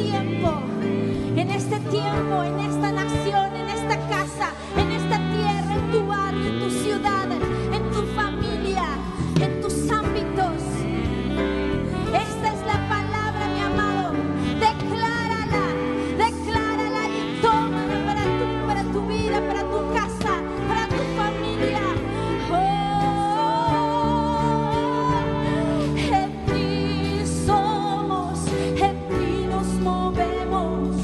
tiempo, en esta nación, en esta casa, en esta tierra, en tu barrio, en tu ciudad, en tu familia, en tus ámbitos. Esta es la palabra, mi amado. Declárala y tómala para tu vida, para tu casa, para tu familia. En ti somos, en ti nos movemos,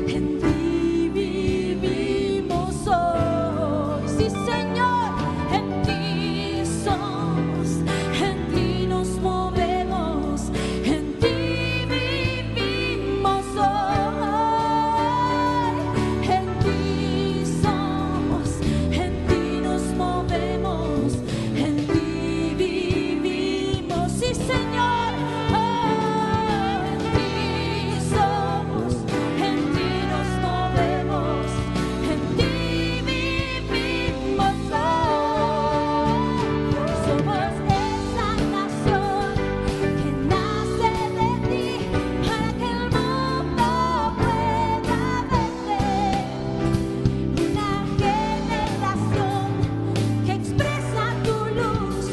en ti vivimos hoy. Sí, Señor, en ti somos, en ti nos movemos, en ti vivimos hoy. En ti somos, en ti nos movemos, en ti vivimos. Sí, Señor. En ti somos, en ti nos movemos, en ti vivimos hoy. Somos esa nación que nace de ti para que el mundo pueda verte. Una generación que expresa tu luz,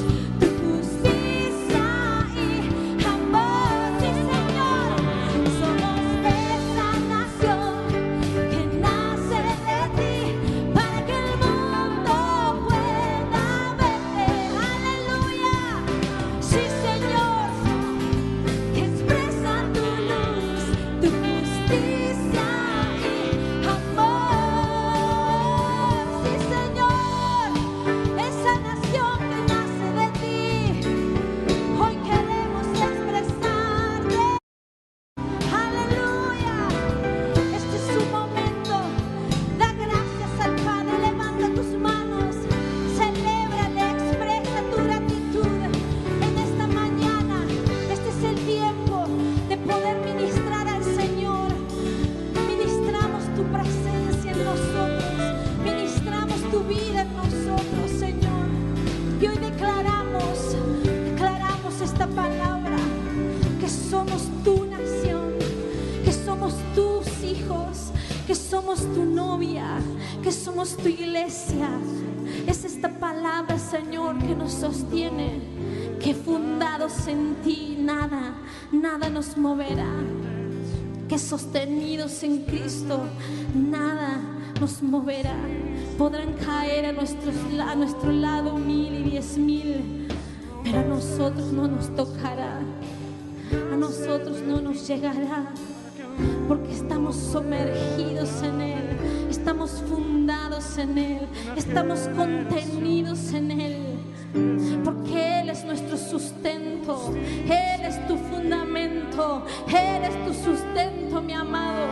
tu justicia y amor. Sí, Señor, somos esa nación que nace de ti para que el mundo pueda verte. Aleluya. Sí, Señor, que expresa tu luz, tu justicia y amor. Sí, Señor, esa nación que nace de ti, hoy queremos expresarte. Aleluya. Este es su momento. Da gracias al Padre. Levanta tus manos. Celébrale, expresa tu gratitud en esta mañana. Este es el tiempo de poder ministrar al Señor. Ministramos tu presencia en nosotros. Ministramos tu vida en nosotros, Señor. Y hoy declaramos esta palabra, que somos tu nación, que somos tus hijos, que somos tu novia, que somos tu iglesia. Es esta palabra, Señor, que nos sostiene, que fundados en ti nada nos moverá, que sostenidos en Cristo nada nos moverá. Podrán caer a nuestro lado 1000 y 10,000, pero a nosotros no nos tocará, a nosotros no nos llegará, porque estamos sumergidos en Él, estamos fundados en Él, estamos contenidos en Él, porque Él es nuestro sustento, Él es tu fundamento, Él es tu sustento, mi amado.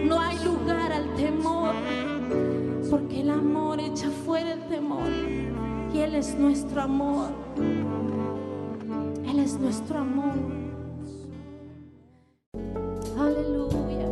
No hay lugar al temor, porque el amor echa fuera el temor, y Él es nuestro amor, Él es nuestro amor. Aleluya.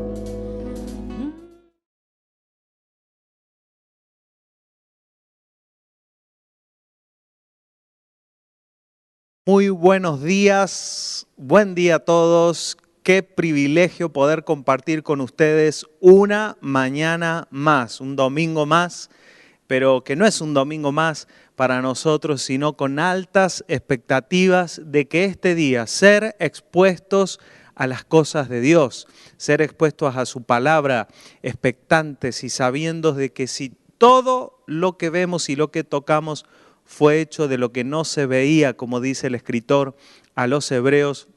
Muy buenos días, buen día a todos. Qué privilegio poder compartir con ustedes una mañana más, un domingo más, pero que no es un domingo más para nosotros, sino con altas expectativas de que este día ser expuestos a las cosas de Dios, ser expuestos a su palabra, expectantes y sabiendo de que si todo lo que vemos y lo que tocamos fue hecho de lo que no se veía, como dice el escritor a los Hebreos,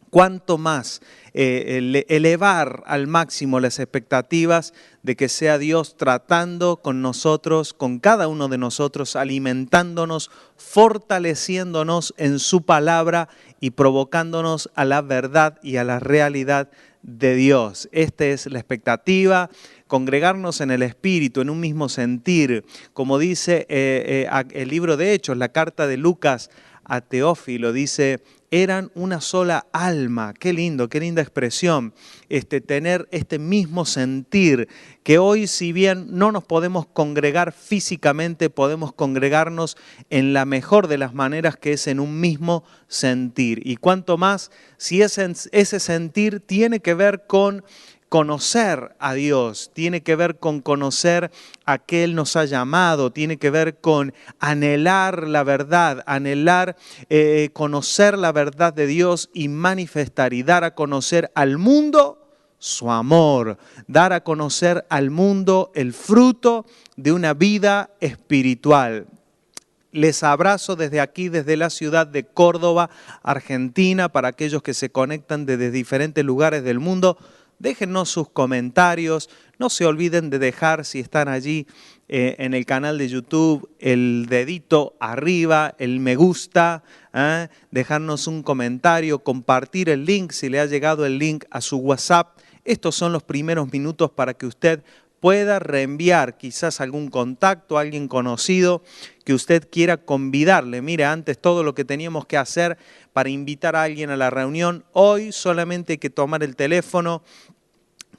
cuánto más elevar al máximo las expectativas de que sea Dios tratando con nosotros, con cada uno de nosotros, alimentándonos, fortaleciéndonos en su palabra y provocándonos a la verdad y a la realidad de Dios. Esta es la expectativa, congregarnos en el Espíritu, en un mismo sentir, como dice el libro de Hechos, la carta de Lucas a Teófilo, dice: eran una sola alma. Qué lindo, qué linda expresión. Tener este mismo sentir, que hoy, si bien no nos podemos congregar físicamente, podemos congregarnos en la mejor de las maneras, que es en un mismo sentir. Y cuanto más si ese sentir tiene que ver con conocer a Dios, tiene que ver con conocer a que Él nos ha llamado, tiene que ver con anhelar la verdad, anhelar conocer la verdad de Dios y manifestar y dar a conocer al mundo su amor, dar a conocer al mundo el fruto de una vida espiritual. Les abrazo desde aquí, desde la ciudad de Córdoba, Argentina, para aquellos que se conectan desde diferentes lugares del mundo. Déjennos sus comentarios, no se olviden de dejar, si están allí en el canal de YouTube, el dedito arriba, el me gusta, dejarnos un comentario, compartir el link, si le ha llegado el link a su WhatsApp. Estos son los primeros minutos para que usted pueda reenviar quizás algún contacto, a alguien conocido que usted quiera convidarle. Mire, antes todo lo que teníamos que hacer para invitar a alguien a la reunión, hoy solamente hay que tomar el teléfono,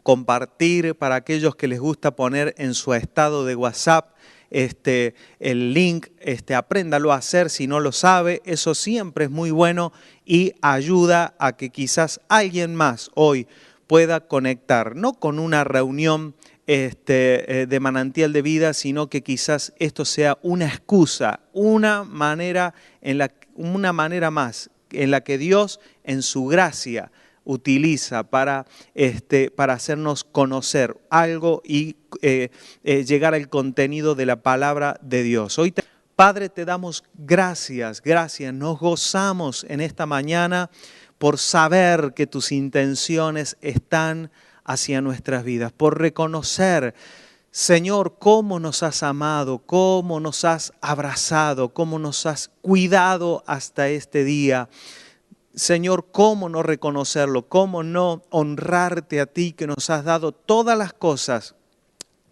compartir para aquellos que les gusta poner en su estado de WhatsApp el link, apréndalo a hacer si no lo sabe, eso siempre es muy bueno y ayuda a que quizás alguien más hoy pueda conectar, no con una reunión de manantial de vida, sino que quizás esto sea una excusa, una manera más en la que Dios en su gracia utiliza para hacernos conocer algo y llegar al contenido de la palabra de Dios. Hoy, Padre, te damos gracias, nos gozamos en esta mañana por saber que tus intenciones están hacia nuestras vidas, por reconocer, Señor, cómo nos has amado, cómo nos has abrazado, cómo nos has cuidado hasta este día. Señor, cómo no reconocerlo, cómo no honrarte a ti que nos has dado todas las cosas,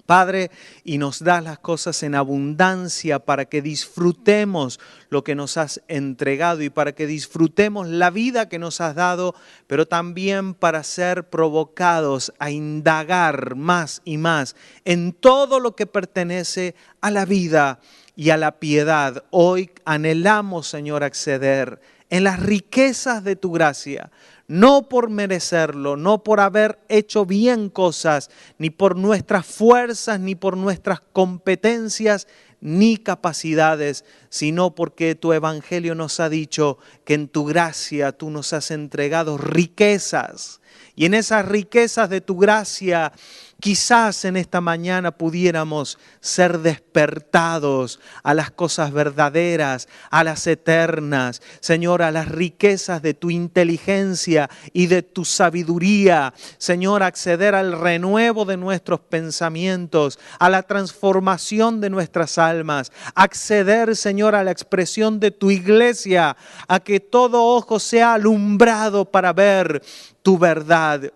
Padre, y nos das las cosas en abundancia para que disfrutemos lo que nos has entregado y para que disfrutemos la vida que nos has dado, pero también para ser provocados a indagar más y más en todo lo que pertenece a la vida y a la piedad. Hoy anhelamos, Señor, acceder en las riquezas de tu gracia, no por merecerlo, no por haber hecho bien cosas, ni por nuestras fuerzas, ni por nuestras competencias, ni capacidades, sino porque tu evangelio nos ha dicho que en tu gracia tú nos has entregado riquezas. Y en esas riquezas de tu gracia, quizás en esta mañana pudiéramos ser despertados a las cosas verdaderas, a las eternas. Señor, a las riquezas de tu inteligencia y de tu sabiduría. Señor, acceder al renuevo de nuestros pensamientos, a la transformación de nuestras almas. Acceder, Señor, a la expresión de tu iglesia, a que todo ojo sea alumbrado para ver tu verdad.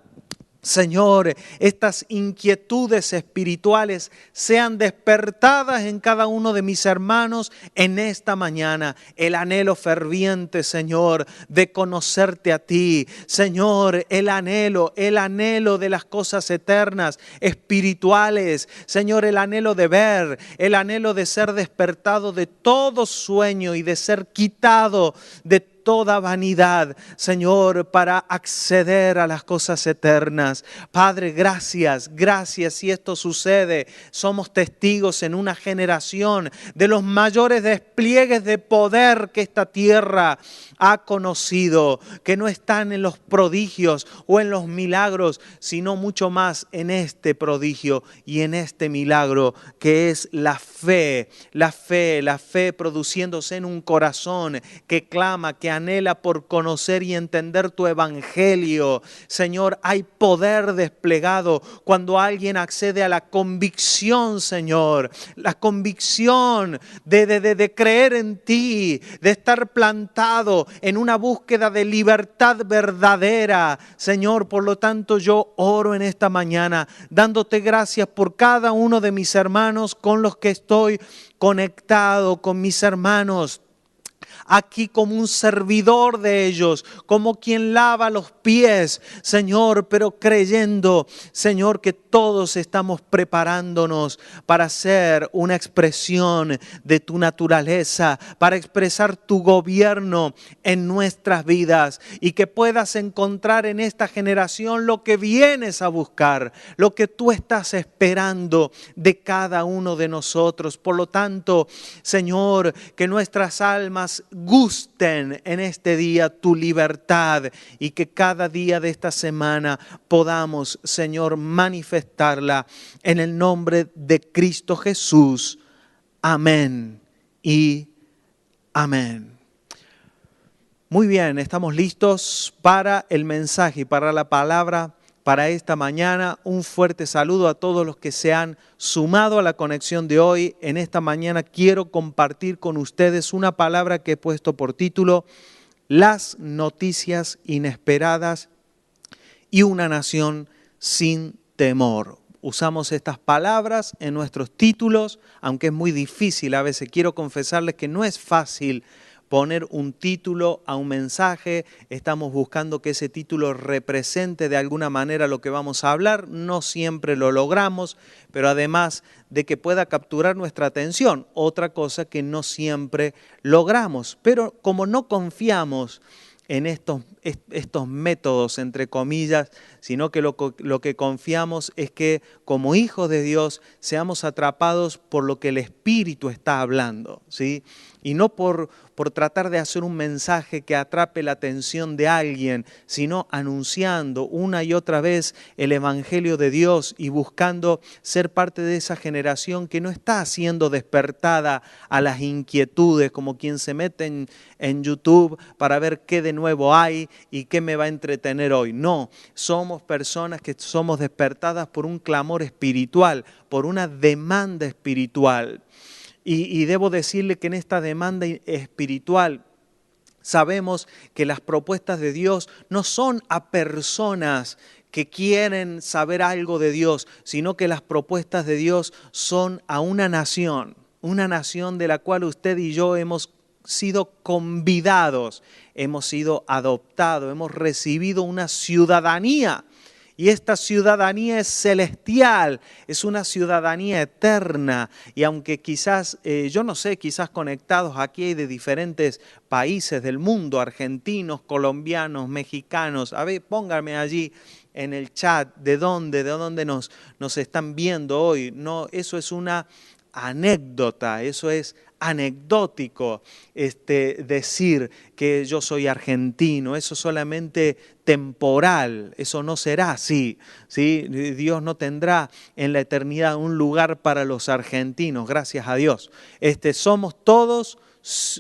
Señor, estas inquietudes espirituales sean despertadas en cada uno de mis hermanos en esta mañana. El anhelo ferviente, Señor, de conocerte a ti. Señor, el anhelo de las cosas eternas, espirituales. Señor, el anhelo de ver, el anhelo de ser despertado de todo sueño y de ser quitado de toda vanidad, Señor, para acceder a las cosas eternas. Padre, gracias. Si esto sucede, somos testigos en una generación de los mayores despliegues de poder que esta tierra ha conocido, que no están en los prodigios o en los milagros, sino mucho más en este prodigio y en este milagro que es la fe produciéndose en un corazón que clama, que anhela por conocer y entender tu evangelio. Señor, hay poder desplegado cuando alguien accede a la convicción, Señor, la convicción de creer en ti, de estar plantado en una búsqueda de libertad verdadera. Señor, por lo tanto yo oro en esta mañana dándote gracias por cada uno de mis hermanos con los que estoy conectado, con mis hermanos aquí como un servidor de ellos, como quien lava los pies, Señor, pero creyendo, Señor, que todos estamos preparándonos para ser una expresión de tu naturaleza, para expresar tu gobierno en nuestras vidas y que puedas encontrar en esta generación lo que vienes a buscar, lo que tú estás esperando de cada uno de nosotros. Por lo tanto, Señor, que nuestras almas gusten en este día tu libertad y que cada día de esta semana podamos, Señor, manifestarla en el nombre de Cristo Jesús. Amén y amén. Muy bien, estamos listos para el mensaje y para la palabra para esta mañana. Un fuerte saludo a todos los que se han sumado a la conexión de hoy. En esta mañana quiero compartir con ustedes una palabra que he puesto por título: Las noticias inesperadas y una nación sin temor. Usamos estas palabras en nuestros títulos, aunque es muy difícil a veces. Quiero confesarles que no es fácil poner un título a un mensaje. Estamos buscando que ese título represente de alguna manera lo que vamos a hablar. No siempre lo logramos, pero además de que pueda capturar nuestra atención, otra cosa que no siempre logramos. Pero como no confiamos en estos métodos, entre comillas, sino que lo que confiamos es que como hijos de Dios seamos atrapados por lo que el Espíritu está hablando, ¿sí? Y no por tratar de hacer un mensaje que atrape la atención de alguien, sino anunciando una y otra vez el Evangelio de Dios y buscando ser parte de esa generación que no está siendo despertada a las inquietudes, como quien se mete en YouTube para ver qué de nuevo hay y qué me va a entretener hoy. No, somos personas que somos despertadas por un clamor espiritual, por una demanda espiritual. Y debo decirle que en esta demanda espiritual sabemos que las propuestas de Dios no son a personas que quieren saber algo de Dios, sino que las propuestas de Dios son a una nación de la cual usted y yo hemos sido convidados, hemos sido adoptados, hemos recibido una ciudadanía. Y esta ciudadanía es celestial, es una ciudadanía eterna. Y aunque quizás, yo no sé, quizás conectados aquí hay de diferentes países del mundo, argentinos, colombianos, mexicanos. A ver, pónganme allí en el chat de dónde nos están viendo hoy. No, eso es una anécdota, eso es anecdótico decir que yo soy argentino. Eso es solamente temporal, eso no será así, ¿sí? Dios no tendrá en la eternidad un lugar para los argentinos, gracias a Dios. Somos todos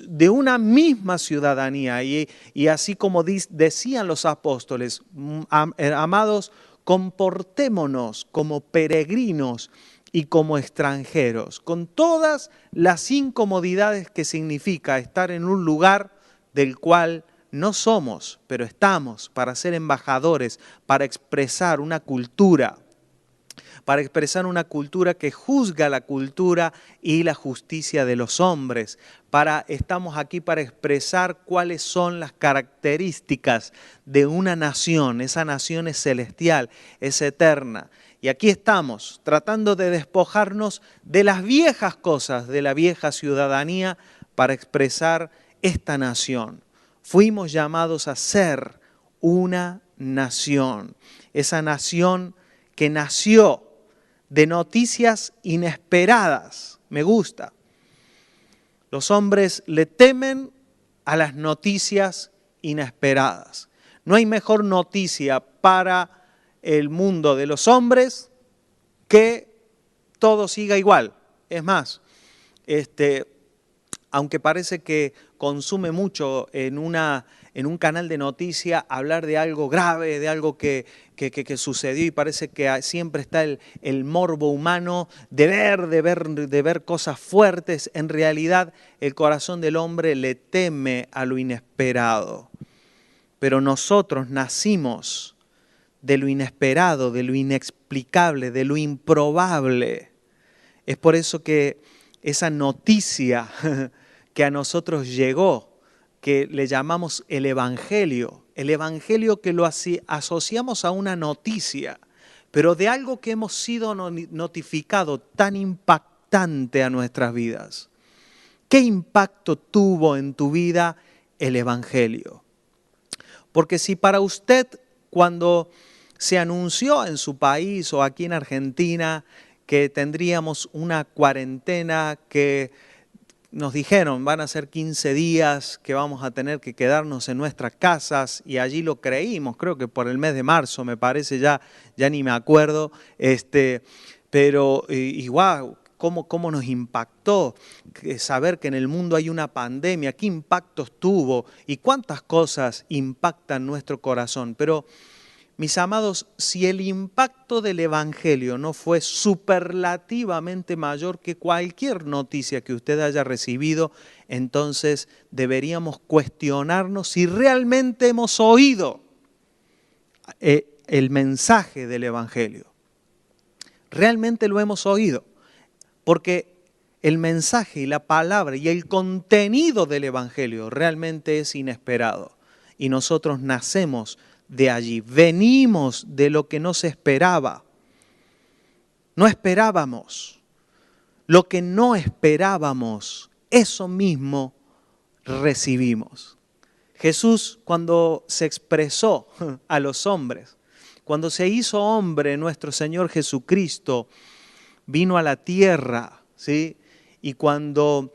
de una misma ciudadanía y así como decían los apóstoles, amados, comportémonos como peregrinos y como extranjeros, con todas las incomodidades que significa estar en un lugar del cual no somos, pero estamos para ser embajadores, para expresar una cultura que juzga la cultura y la justicia de los hombres. Estamos aquí para expresar cuáles son las características de una nación. Esa nación es celestial, es eterna. Y aquí estamos tratando de despojarnos de las viejas cosas, de la vieja ciudadanía, para expresar esta nación. Fuimos llamados a ser una nación. Esa nación que nació de noticias inesperadas. Me gusta. Los hombres le temen a las noticias inesperadas. No hay mejor noticia para el mundo de los hombres que todo siga igual. Es más, aunque parece que consume mucho en un canal de noticias hablar de algo grave, de algo que sucedió, y parece que siempre está el morbo humano de ver cosas fuertes. En realidad, el corazón del hombre le teme a lo inesperado. Pero nosotros nacimos de lo inesperado, de lo inexplicable, de lo improbable. Es por eso que esa noticia que a nosotros llegó que le llamamos el Evangelio que lo asociamos a una noticia, pero de algo que hemos sido notificado tan impactante a nuestras vidas. ¿Qué impacto tuvo en tu vida el Evangelio? Porque si para usted, cuando se anunció en su país o aquí en Argentina que tendríamos una cuarentena, que nos dijeron van a ser 15 días que vamos a tener que quedarnos en nuestras casas, y allí lo creímos, creo que por el mes de marzo, me parece, ya ni me acuerdo, pero igual, ¿cómo nos impactó saber que en el mundo hay una pandemia? ¿Qué impactos tuvo? ¿Y cuántas cosas impactan nuestro corazón? Pero, mis amados, si el impacto del Evangelio no fue superlativamente mayor que cualquier noticia que usted haya recibido, entonces deberíamos cuestionarnos si realmente hemos oído el mensaje del Evangelio. ¿Realmente lo hemos oído? Porque el mensaje y la palabra y el contenido del Evangelio realmente es inesperado. Y nosotros nacemos de allí, venimos de lo que no se esperaba. No esperábamos. Lo que no esperábamos, eso mismo recibimos. Jesús, cuando se expresó a los hombres, cuando se hizo hombre, nuestro Señor Jesucristo vino a la tierra, ¿sí? Y cuando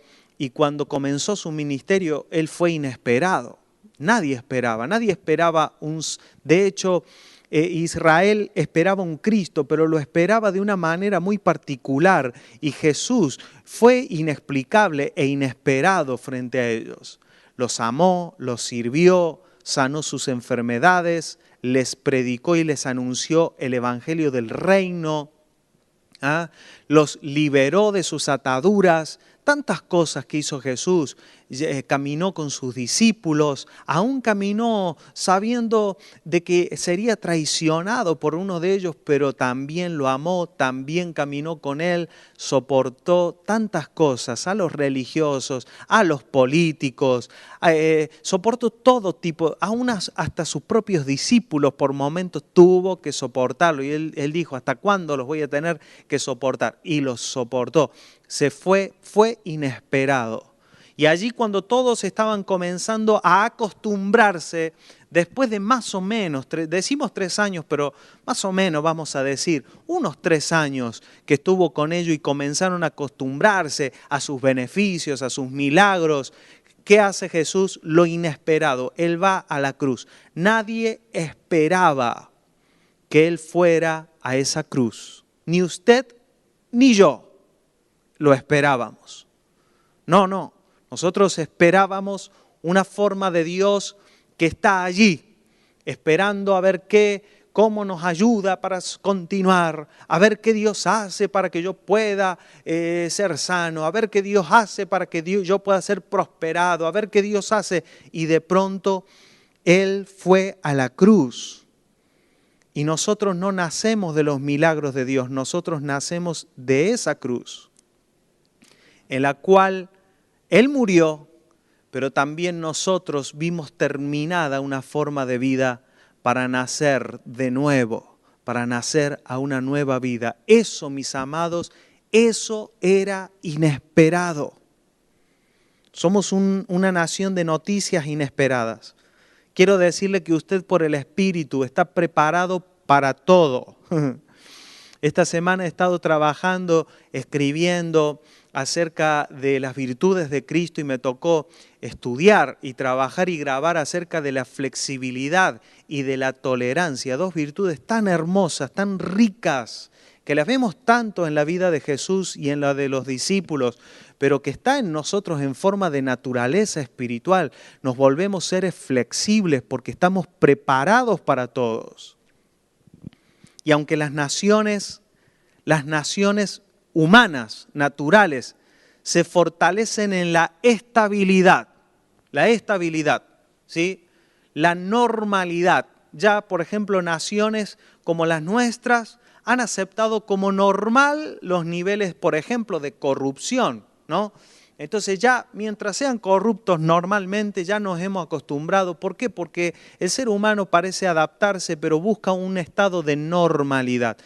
comenzó su ministerio, Él fue inesperado. Nadie esperaba. De hecho, Israel esperaba un Cristo, pero lo esperaba de una manera muy particular. Y Jesús fue inexplicable e inesperado frente a ellos. Los amó, los sirvió, sanó sus enfermedades, les predicó y les anunció el evangelio del reino. Los liberó de sus ataduras, tantas cosas que hizo Jesús. Caminó con sus discípulos, aún caminó sabiendo de que sería traicionado por uno de ellos, pero también lo amó, también caminó con él, soportó tantas cosas a los religiosos, a los políticos, soportó todo tipo, aún hasta sus propios discípulos por momentos tuvo que soportarlo. Y él dijo, ¿hasta cuándo los voy a tener que soportar? Y los soportó. Fue inesperado. Y allí, cuando todos estaban comenzando a acostumbrarse, después de más o menos, decimos 3 años, pero más o menos vamos a decir, unos 3 años que estuvo con ellos y comenzaron a acostumbrarse a sus beneficios, a sus milagros. ¿Qué hace Jesús? Lo inesperado. Él va a la cruz. Nadie esperaba que Él fuera a esa cruz. Ni usted ni yo lo esperábamos. No. Nosotros esperábamos una forma de Dios que está allí, esperando a ver cómo nos ayuda para continuar, a ver qué Dios hace para que yo pueda ser sano, a ver qué Dios hace para que yo pueda ser prosperado, a ver qué Dios hace. Y de pronto Él fue a la cruz. Y nosotros no nacemos de los milagros de Dios, nosotros nacemos de esa cruz, en la cual Él murió, pero también nosotros vimos terminada una forma de vida para nacer de nuevo, para nacer a una nueva vida. Eso, mis amados, eso era inesperado. Somos una nación de noticias inesperadas. Quiero decirle que usted, por el Espíritu, está preparado para todo. Esta semana he estado trabajando, escribiendo acerca de las virtudes de Cristo, y me tocó estudiar y trabajar y grabar acerca de la flexibilidad y de la tolerancia. 2 virtudes tan hermosas, tan ricas, que las vemos tanto en la vida de Jesús y en la de los discípulos, pero que está en nosotros en forma de naturaleza espiritual. Nos volvemos seres flexibles porque estamos preparados para todos. Y aunque las naciones humanas, naturales, se fortalecen en la estabilidad, ¿sí? La normalidad. Ya, por ejemplo, naciones como las nuestras han aceptado como normal los niveles, por ejemplo, de corrupción, ¿no? Entonces ya, mientras sean corruptos normalmente, ya nos hemos acostumbrado. ¿Por qué? Porque el ser humano parece adaptarse, pero busca un estado de normalidad.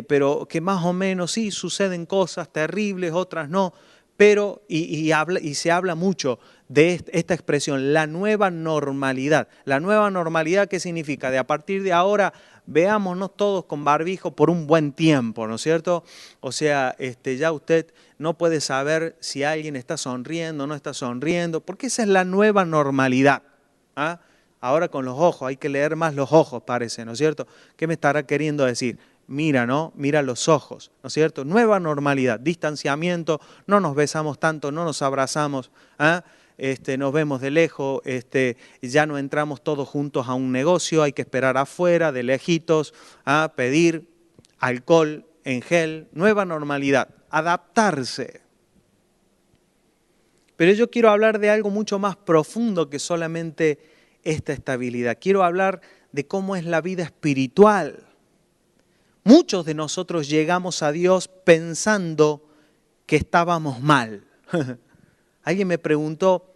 Pero que más o menos sí, suceden cosas terribles, otras no. Pero, y se habla mucho de esta expresión, la nueva normalidad. La nueva normalidad, ¿qué significa? De a partir de ahora, veámonos todos con barbijo por un buen tiempo, ¿no es cierto? O sea, ya usted no puede saber si alguien está sonriendo o no está sonriendo, porque esa es la nueva normalidad. ¿Ah? Ahora con los ojos, hay que leer más los ojos, parece, ¿no es cierto? ¿Qué me estará queriendo decir? Mira, ¿no? Mira los ojos, ¿no es cierto? Nueva normalidad, distanciamiento, no nos besamos tanto, no nos abrazamos, ¿ah? Nos vemos de lejos, ya no entramos todos juntos a un negocio, hay que esperar afuera, de lejitos, a pedir alcohol en gel, nueva normalidad, adaptarse. Pero yo quiero hablar de algo mucho más profundo que solamente esta estabilidad. Quiero hablar de cómo es la vida espiritual. Muchos de nosotros llegamos a Dios pensando que estábamos mal. Alguien me preguntó,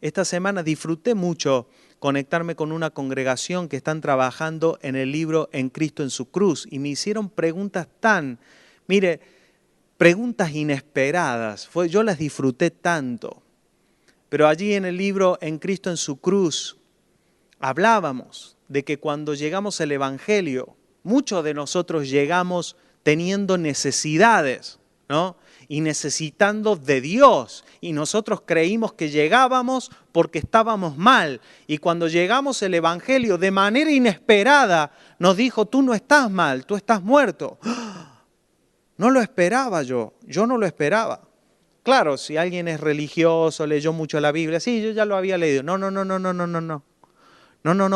esta semana disfruté mucho conectarme con una congregación que están trabajando en el libro En Cristo en su cruz y me hicieron preguntas preguntas inesperadas. Yo las disfruté tanto. Pero allí en el libro En Cristo en su cruz hablábamos de que cuando llegamos al Evangelio, muchos de nosotros llegamos teniendo necesidades, ¿no? Y necesitando de Dios. Y nosotros creímos que llegábamos porque estábamos mal. Y cuando llegamos el Evangelio, de manera inesperada, nos dijo, tú no estás mal, tú estás muerto. No lo esperaba yo no lo esperaba. Claro, si alguien es religioso, leyó mucho la Biblia, sí, yo ya lo había leído. No,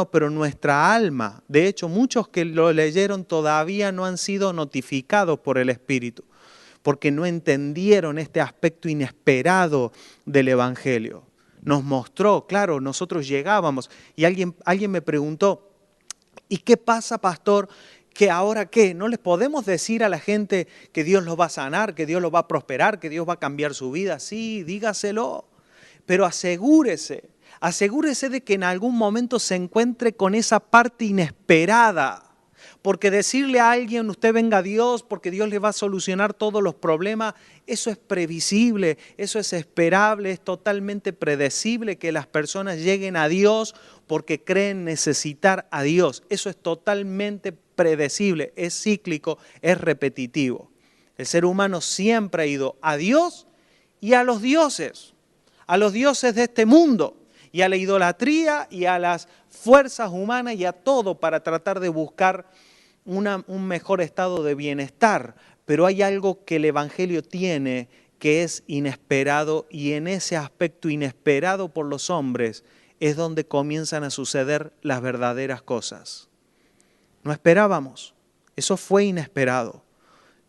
pero nuestra alma, de hecho, muchos que lo leyeron todavía no han sido notificados por el Espíritu, porque no entendieron este aspecto inesperado del Evangelio. Nos mostró, claro, nosotros llegábamos y alguien me preguntó, ¿y qué pasa, pastor? ¿Que ahora qué? ¿No les podemos decir a la gente que Dios los va a sanar, que Dios los va a prosperar, que Dios va a cambiar su vida? Sí, dígaselo, pero asegúrese de que en algún momento se encuentre con esa parte inesperada. Porque decirle a alguien, usted venga a Dios, porque Dios le va a solucionar todos los problemas, eso es previsible, eso es esperable, es totalmente predecible que las personas lleguen a Dios porque creen necesitar a Dios. Eso es totalmente predecible, es cíclico, es repetitivo. El ser humano siempre ha ido a Dios y a los dioses de este mundo, y a la idolatría y a las fuerzas humanas y a todo para tratar de buscar un mejor estado de bienestar. Pero hay algo que el Evangelio tiene que es inesperado, y en ese aspecto inesperado por los hombres es donde comienzan a suceder las verdaderas cosas. No esperábamos, eso fue inesperado.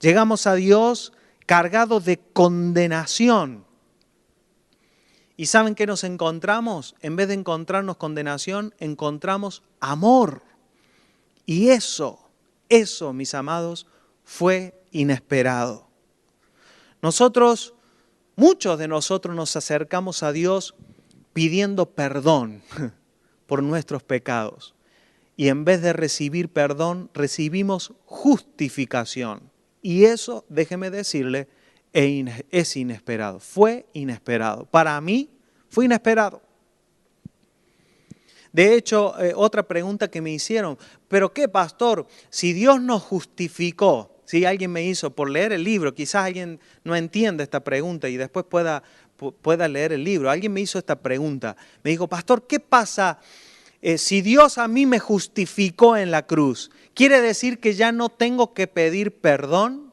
Llegamos a Dios cargados de condenación. ¿Y saben qué nos encontramos? En vez de encontrarnos condenación, encontramos amor. Y eso, mis amados, fue inesperado. Muchos de nosotros nos acercamos a Dios pidiendo perdón por nuestros pecados. Y en vez de recibir perdón, recibimos justificación. Y eso, déjeme decirle, es inesperado. Fue inesperado. Para mí fue inesperado. De hecho, otra pregunta que me hicieron, ¿pero qué, pastor? Si Dios nos justificó, si alguien me hizo por leer el libro, quizás alguien no entienda esta pregunta y después pueda leer el libro. Alguien me hizo esta pregunta. Me dijo, pastor, ¿qué pasa si Dios a mí me justificó en la cruz? ¿Quiere decir que ya no tengo que pedir perdón?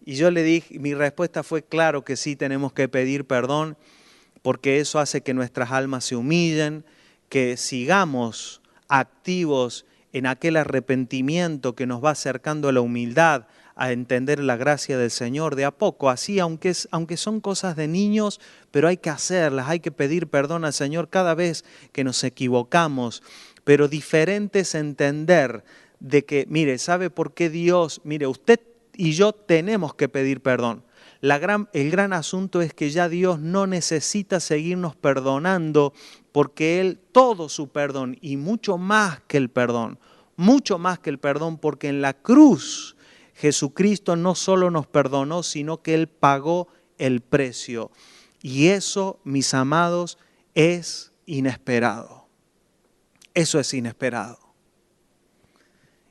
Y yo le dije, mi respuesta fue claro que sí tenemos que pedir perdón, porque eso hace que nuestras almas se humillen, que sigamos activos en aquel arrepentimiento que nos va acercando a la humildad, a entender la gracia del Señor de a poco, así aunque son cosas de niños, pero hay que hacerlas, hay que pedir perdón al Señor cada vez que nos equivocamos, pero diferente es entender de que, mire, ¿sabe por qué Dios? Mire, usted y yo tenemos que pedir perdón. El gran asunto es que ya Dios no necesita seguirnos perdonando, porque Él, todo su perdón y mucho más que el perdón, porque en la cruz Jesucristo no solo nos perdonó, sino que Él pagó el precio. Y eso, mis amados, es inesperado. Eso es inesperado.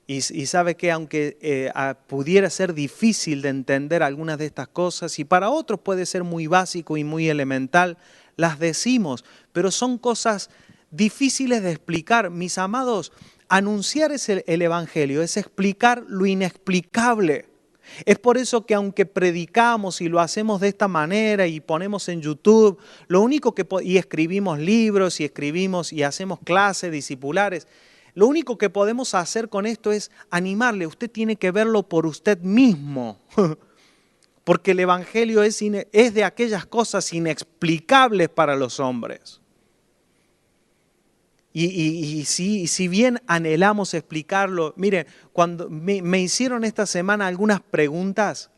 Y sabe que aunque pudiera ser difícil de entender algunas de estas cosas, y para otros puede ser muy básico y muy elemental, las decimos, pero son cosas difíciles de explicar. Mis amados, anunciar el Evangelio es explicar lo inexplicable. Es por eso que aunque predicamos y lo hacemos de esta manera y ponemos en YouTube, y escribimos libros y escribimos y hacemos clases discipulares, lo único que podemos hacer con esto es animarle. Usted tiene que verlo por usted mismo. Porque el Evangelio es de aquellas cosas inexplicables para los hombres. Y si bien anhelamos explicarlo, mire, cuando me hicieron esta semana algunas preguntas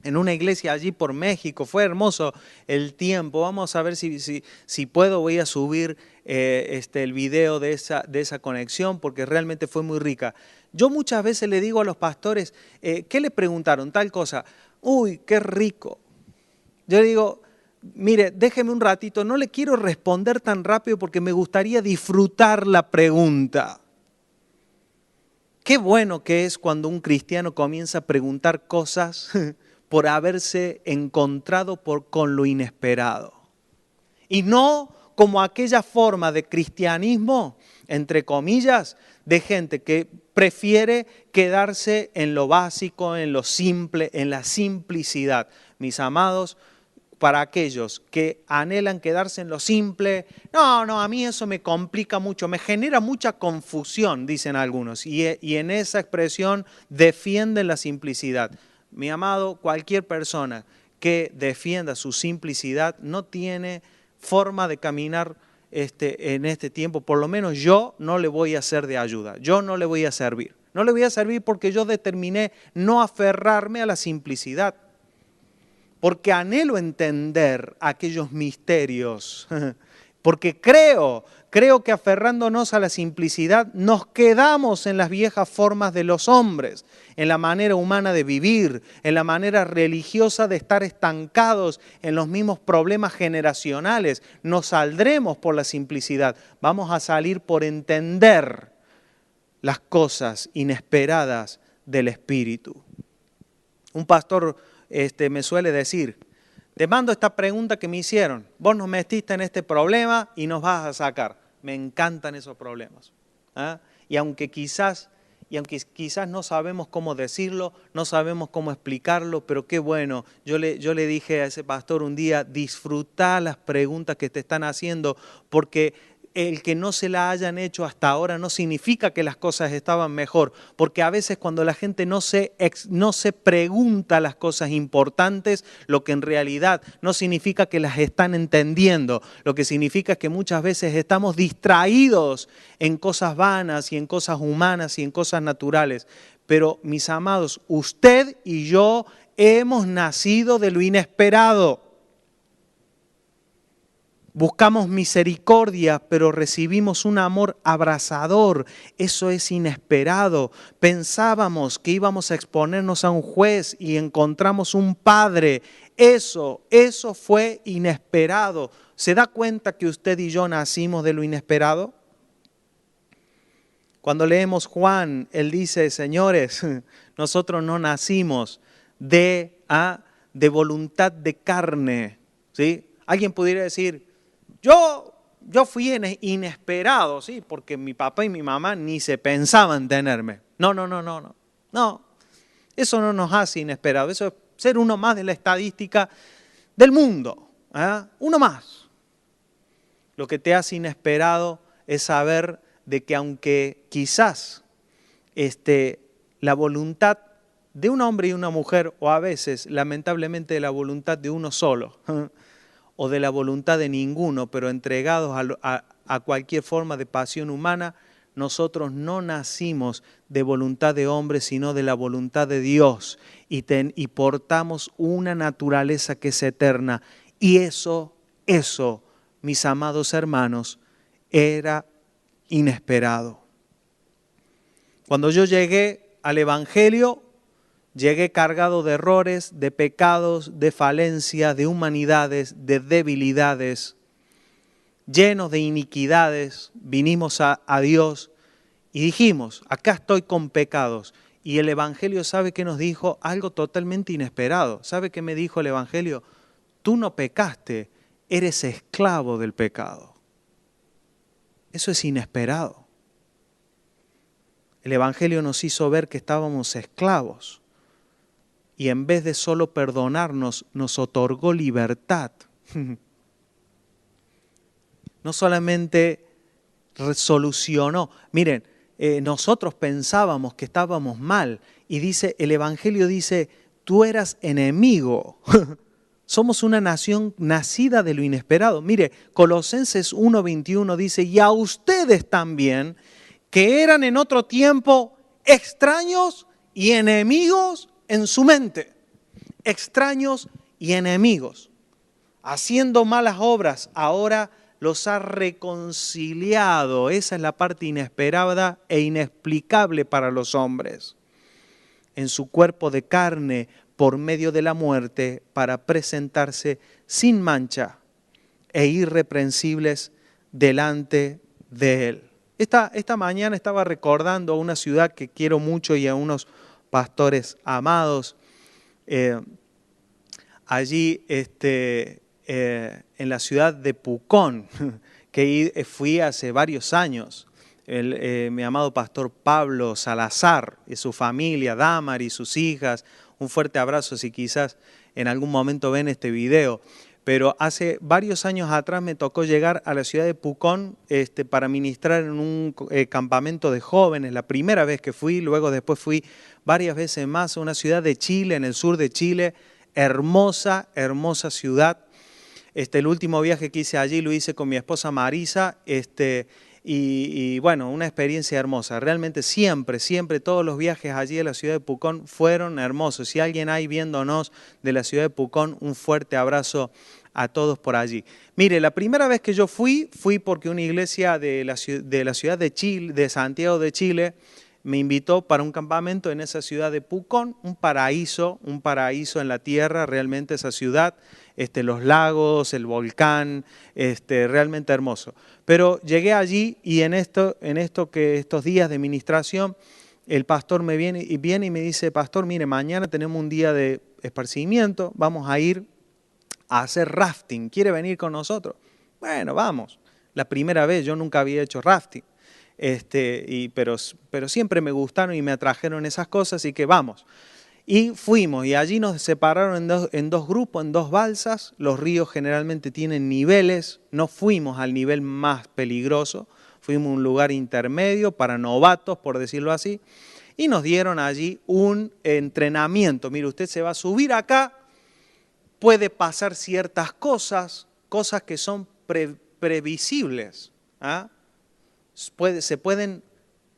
en una iglesia allí por México, fue hermoso el tiempo. Vamos a ver si puedo, voy a subir el video de esa conexión, porque realmente fue muy rica. Yo muchas veces le digo a los pastores, ¿qué le preguntaron? Tal cosa. Uy, qué rico. Yo le digo, mire, déjeme un ratito, no le quiero responder tan rápido porque me gustaría disfrutar la pregunta. Qué bueno que es cuando un cristiano comienza a preguntar cosas por haberse encontrado con lo inesperado. Y no como aquella forma de cristianismo, entre comillas, de gente que prefiere quedarse en lo básico, en lo simple, en la simplicidad. Mis amados, para aquellos que anhelan quedarse en lo simple, no, a mí eso me complica mucho, me genera mucha confusión, dicen algunos, y en esa expresión defienden la simplicidad. Mi amado, cualquier persona que defienda su simplicidad no tiene forma de caminar en este tiempo. Por lo menos yo no le voy a ser de ayuda, yo no le voy a servir. No le voy a servir porque yo determiné no aferrarme a la simplicidad. Porque anhelo entender aquellos misterios, porque creo que aferrándonos a la simplicidad nos quedamos en las viejas formas de los hombres, en la manera humana de vivir, en la manera religiosa de estar estancados en los mismos problemas generacionales. No saldremos por la simplicidad, vamos a salir por entender las cosas inesperadas del Espíritu. Un pastor me suele decir, te mando esta pregunta que me hicieron, vos nos metiste en este problema y nos vas a sacar. Me encantan esos problemas. ¿Ah? Y aunque quizás no sabemos cómo decirlo, no sabemos cómo explicarlo, pero qué bueno. Yo le dije a ese pastor un día, disfruta las preguntas que te están haciendo, porque el que no se la hayan hecho hasta ahora no significa que las cosas estaban mejor, porque a veces cuando la gente no se pregunta las cosas importantes, lo que en realidad no significa que las están entendiendo, lo que significa es que muchas veces estamos distraídos en cosas vanas y en cosas humanas y en cosas naturales. Pero mis amados, usted y yo hemos nacido de lo inesperado. Buscamos misericordia, pero recibimos un amor abrasador. Eso es inesperado. Pensábamos que íbamos a exponernos a un juez y encontramos un padre. Eso fue inesperado. ¿Se da cuenta que usted y yo nacimos de lo inesperado? Cuando leemos Juan, él dice, señores, nosotros no nacimos de voluntad de carne. ¿Sí? Alguien pudiera decir, yo fui inesperado, ¿sí? Porque mi papá y mi mamá ni se pensaban tenerme. No. Eso no nos hace inesperados. Eso es ser uno más de la estadística del mundo. Uno más. Lo que te hace inesperado es saber de que aunque quizás la voluntad de un hombre y una mujer, o a veces, lamentablemente, de la voluntad de uno solo, o de la voluntad de ninguno, pero entregados a cualquier forma de pasión humana, nosotros no nacimos de voluntad de hombre, sino de la voluntad de Dios. Y portamos una naturaleza que es eterna. Y eso, mis amados hermanos, era inesperado. Cuando yo llegué al Evangelio, llegué cargado de errores, de pecados, de falencias, de humanidades, de debilidades, llenos de iniquidades. Vinimos a Dios y dijimos, acá estoy con pecados. Y el Evangelio, ¿sabe qué nos dijo? Algo totalmente inesperado. ¿Sabe qué me dijo el Evangelio? Tú no pecaste, eres esclavo del pecado. Eso es inesperado. El Evangelio nos hizo ver que estábamos esclavos y en vez de solo perdonarnos, nos otorgó libertad. No solamente solucionó. Miren, nosotros pensábamos que estábamos mal y dice, el Evangelio dice, tú eras enemigo. Somos una nación nacida de lo inesperado. Mire, Colosenses 1:21 dice, y a ustedes también, que eran en otro tiempo extraños y enemigos en su mente. Extraños y enemigos. Haciendo malas obras, ahora los ha reconciliado. Esa es la parte inesperada e inexplicable para los hombres. En su cuerpo de carne, por medio de la muerte, para presentarse sin mancha e irreprensibles delante de Él. Esta mañana estaba recordando a una ciudad que quiero mucho y a unos pastores amados. Allí en la ciudad de Pucón, que fui hace varios años. Mi amado pastor Pablo Salazar y su familia, Damar y sus hijas. Un fuerte abrazo si quizás en algún momento ven este video. Pero hace varios años atrás me tocó llegar a la ciudad de Pucón para ministrar en un campamento de jóvenes. La primera vez que fui, luego después fui varias veces más a una ciudad de Chile, en el sur de Chile. Hermosa, hermosa ciudad. El último viaje que hice allí lo hice con mi esposa Marisa. Y bueno, una experiencia hermosa. Realmente siempre todos los viajes allí a la ciudad de Pucón fueron hermosos. Si alguien hay viéndonos de la ciudad de Pucón, un fuerte abrazo a todos por allí. Mire, la primera vez que yo fui porque una iglesia de la ciudad de Chile, de Santiago de Chile, me invitó para un campamento en esa ciudad de Pucón, un paraíso en la tierra, realmente esa ciudad, los lagos, el volcán, realmente hermoso. Pero llegué allí y estos días de ministración, el pastor me viene y me dice, pastor, mire, mañana tenemos un día de esparcimiento, vamos a ir a hacer rafting, ¿quiere venir con nosotros? Bueno, vamos. La primera vez, yo nunca había hecho rafting. Pero siempre me gustaron y me atrajeron esas cosas, así que vamos. Y fuimos, y allí nos separaron en dos grupos, en dos balsas. Los ríos generalmente tienen niveles, no fuimos al nivel más peligroso, fuimos a un lugar intermedio para novatos, por decirlo así, y nos dieron allí un entrenamiento. Mire, usted se va a subir acá, puede pasar ciertas cosas que son previsibles, ¿ah? Se pueden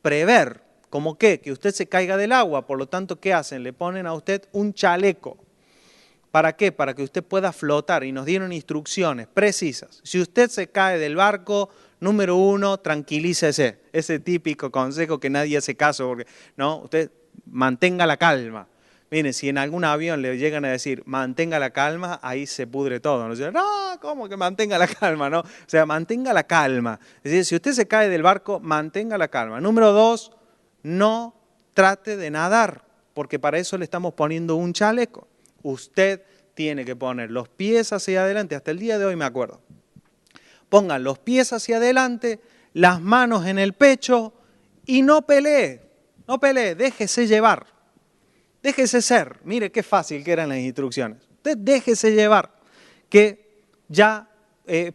prever, ¿como qué? Que usted se caiga del agua, por lo tanto, ¿qué hacen? Le ponen a usted un chaleco. ¿Para qué? Para que usted pueda flotar y nos dieron instrucciones precisas. Si usted se cae del barco, número 1, tranquilícese. Ese típico consejo que nadie hace caso, porque no, usted mantenga la calma. Miren, si en algún avión le llegan a decir, mantenga la calma, ahí se pudre todo. No, ¿cómo que mantenga la calma? ¿No? O sea, mantenga la calma. Es decir, si usted se cae del barco, mantenga la calma. Número 2, no trate de nadar, porque para eso le estamos poniendo un chaleco. Usted tiene que poner los pies hacia adelante, hasta el día de hoy me acuerdo. Pongan los pies hacia adelante, las manos en el pecho y no pelee, déjese llevar. Déjese ser, mire qué fácil que eran las instrucciones. Usted déjese llevar, que ya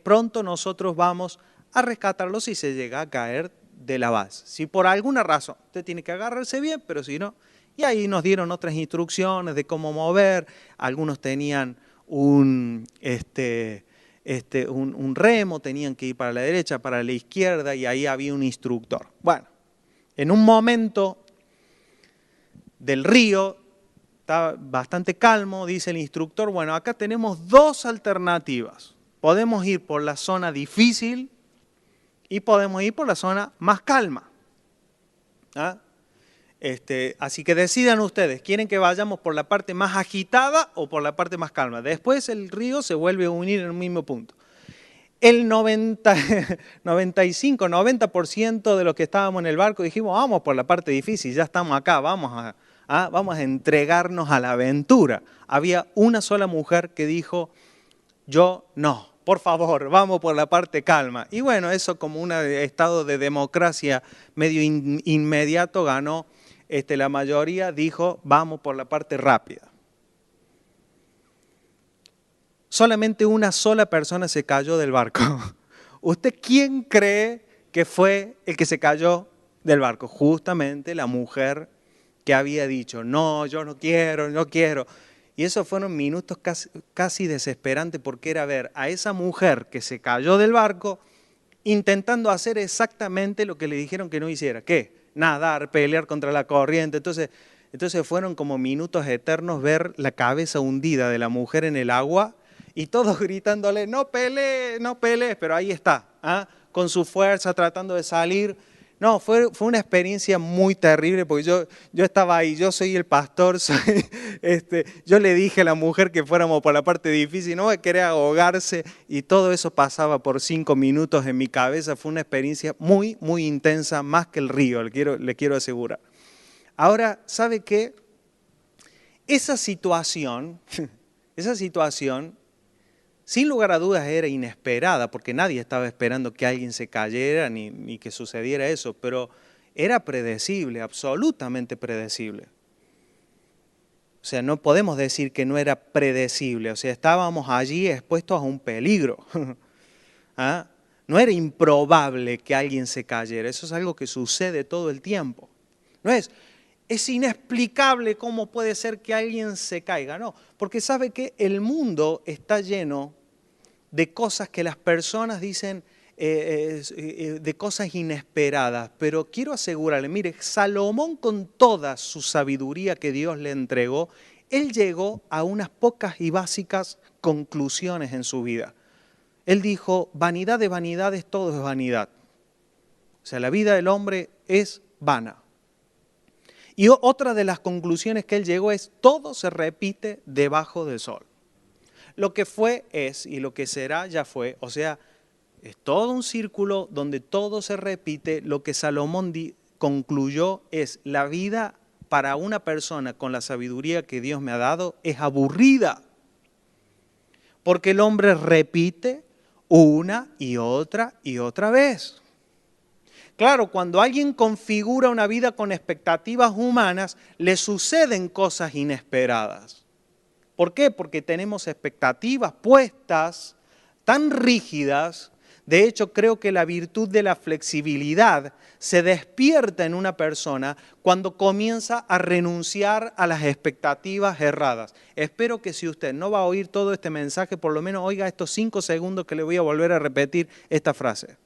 pronto nosotros vamos a rescatarlo si se llega a caer de la base. Si por alguna razón, usted tiene que agarrarse bien, pero si no, y ahí nos dieron otras instrucciones de cómo mover. Algunos tenían un remo, tenían que ir para la derecha, para la izquierda, y ahí había un instructor. Bueno, En un momento del río, está bastante calmo, dice el instructor, bueno, acá tenemos dos alternativas. Podemos ir por la zona difícil y podemos ir por la zona más calma. ¿Ah? Así que decidan ustedes, ¿quieren que vayamos por la parte más agitada o por la parte más calma? Después el río se vuelve a unir en un mismo punto. El 90% de los que estábamos en el barco dijimos, vamos por la parte difícil, ya estamos acá, vamos a entregarnos a la aventura. Había una sola mujer que dijo, yo no, por favor, vamos por la parte calma. Y bueno, eso como un estado de democracia medio inmediato ganó. La mayoría dijo, vamos por la parte rápida. Solamente una sola persona se cayó del barco. ¿Usted quién cree que fue el que se cayó del barco? Justamente la mujer que había dicho, no, yo no quiero, no quiero. Y esos fueron minutos casi desesperantes porque era ver a esa mujer que se cayó del barco intentando hacer exactamente lo que le dijeron que no hiciera. ¿Qué? Nadar, pelear contra la corriente. Entonces fueron como minutos eternos ver la cabeza hundida de la mujer en el agua y todos gritándole, no pelees, no pelees, pero ahí está, con su fuerza tratando de salir. No, fue una experiencia muy terrible porque yo estaba ahí, yo soy el pastor, yo le dije a la mujer que fuéramos por la parte difícil, no va a querer ahogarse y todo eso pasaba por 5 minutos en mi cabeza. Fue una experiencia muy, muy intensa, más que el río, le quiero asegurar. Ahora, ¿sabe qué? Esa situación, sin lugar a dudas era inesperada, porque nadie estaba esperando que alguien se cayera ni que sucediera eso, pero era predecible, absolutamente predecible. O sea, no podemos decir que no era predecible, o sea, estábamos allí expuestos a un peligro. ¿Ah? No era improbable que alguien se cayera, eso es algo que sucede todo el tiempo. No es inexplicable cómo puede ser que alguien se caiga, no, porque sabe que el mundo está lleno de cosas que las personas dicen, de cosas inesperadas, pero quiero asegurarle, mire, Salomón con toda su sabiduría que Dios le entregó, él llegó a unas pocas y básicas conclusiones en su vida. Él dijo, vanidad de vanidades, todo es vanidad. O sea, la vida del hombre es vana. Y otra de las conclusiones que él llegó es, todo se repite debajo del sol. Lo que fue es y lo que será ya fue. O sea, es todo un círculo donde todo se repite. Lo que Salomón concluyó es, la vida para una persona con la sabiduría que Dios me ha dado es aburrida. Porque el hombre repite una y otra vez. Claro, cuando alguien configura una vida con expectativas humanas, le suceden cosas inesperadas. ¿Por qué? Porque tenemos expectativas puestas tan rígidas. De hecho, creo que la virtud de la flexibilidad se despierta en una persona cuando comienza a renunciar a las expectativas erradas. Espero que si usted no va a oír todo este mensaje, por lo menos oiga estos 5 segundos que le voy a volver a repetir esta frase.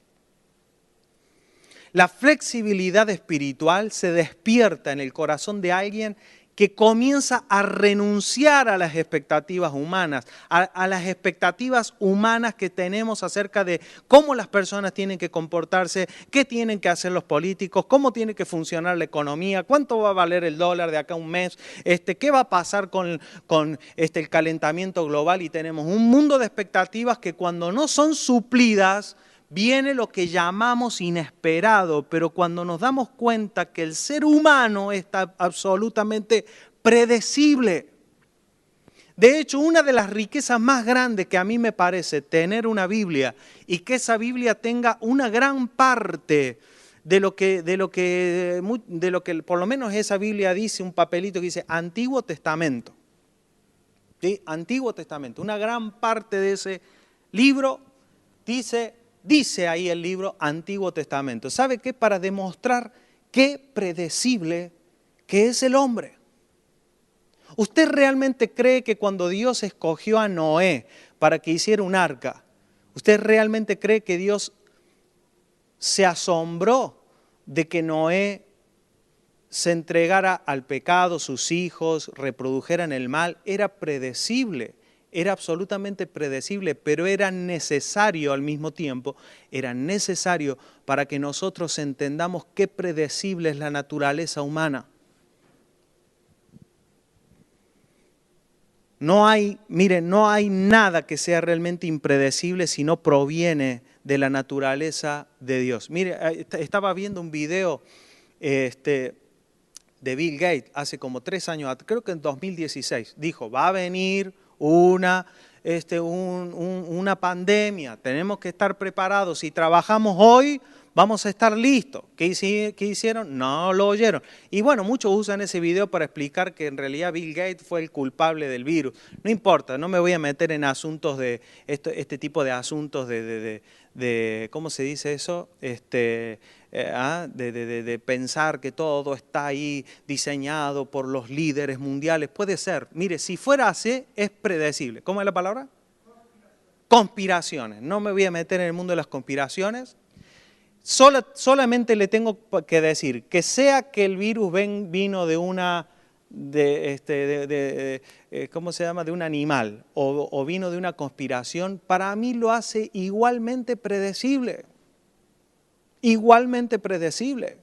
La flexibilidad espiritual se despierta en el corazón de alguien que comienza a renunciar a las expectativas humanas, a las expectativas humanas que tenemos acerca de cómo las personas tienen que comportarse, qué tienen que hacer los políticos, cómo tiene que funcionar la economía, cuánto va a valer el dólar de acá a un mes, qué va a pasar con el calentamiento global. Y tenemos un mundo de expectativas que cuando no son suplidas, viene lo que llamamos inesperado, pero cuando nos damos cuenta que el ser humano está absolutamente predecible. De hecho, una de las riquezas más grandes que a mí me parece tener una Biblia y que esa Biblia tenga una gran parte de lo que por lo menos esa Biblia dice, un papelito que dice Antiguo Testamento. ¿Sí? Antiguo Testamento. Una gran parte de ese libro dice ahí el libro Antiguo Testamento. ¿Sabe qué? Para demostrar qué predecible que es el hombre. ¿Usted realmente cree que cuando Dios escogió a Noé para que hiciera un arca, usted realmente cree que Dios se asombró de que Noé se entregara al pecado, sus hijos reprodujeran el mal, era predecible, era absolutamente predecible, pero era necesario al mismo tiempo, era necesario para que nosotros entendamos qué predecible es la naturaleza humana. No hay nada que sea realmente impredecible si no proviene de la naturaleza de Dios. Mire, estaba viendo un video de Bill Gates hace como 3 años, creo que en 2016, dijo, va a venir una pandemia, tenemos que estar preparados, si trabajamos hoy vamos a estar listos. ¿Qué hicieron? No lo oyeron. Y bueno, muchos usan ese video para explicar que en realidad Bill Gates fue el culpable del virus. No importa, no me voy a meter en asuntos de este tipo de asuntos de ¿cómo se dice eso? De pensar que todo está ahí diseñado por los líderes mundiales. Puede ser. Mire, si fuera así, es predecible. ¿Cómo es la palabra? Conspiraciones. No me voy a meter en el mundo de las conspiraciones. Solamente le tengo que decir que sea que el virus vino de una ¿cómo se llama? De un animal o vino de una conspiración, para mí lo hace igualmente predecible. Igualmente predecible.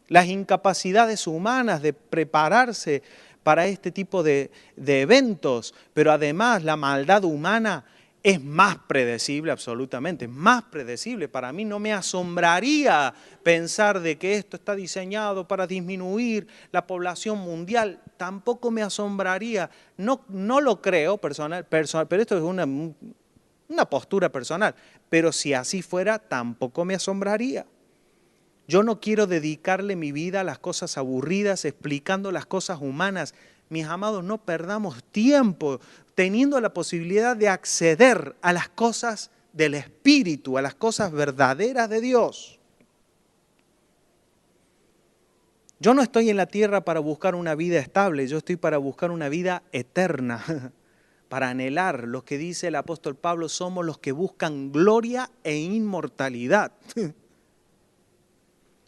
Las incapacidades humanas de prepararse para este tipo de eventos, pero además la maldad humana es más predecible absolutamente, más predecible. Para mí no me asombraría pensar de que esto está diseñado para disminuir la población mundial. Tampoco me asombraría, no lo creo personal, pero esto es una postura personal. Pero si así fuera, tampoco me asombraría. Yo no quiero dedicarle mi vida a las cosas aburridas, explicando las cosas humanas. Mis amados, no perdamos tiempo teniendo la posibilidad de acceder a las cosas del Espíritu, a las cosas verdaderas de Dios. Yo no estoy en la tierra para buscar una vida estable, yo estoy para buscar una vida eterna, para anhelar. Lo que dice el apóstol Pablo, somos los que buscan gloria e inmortalidad.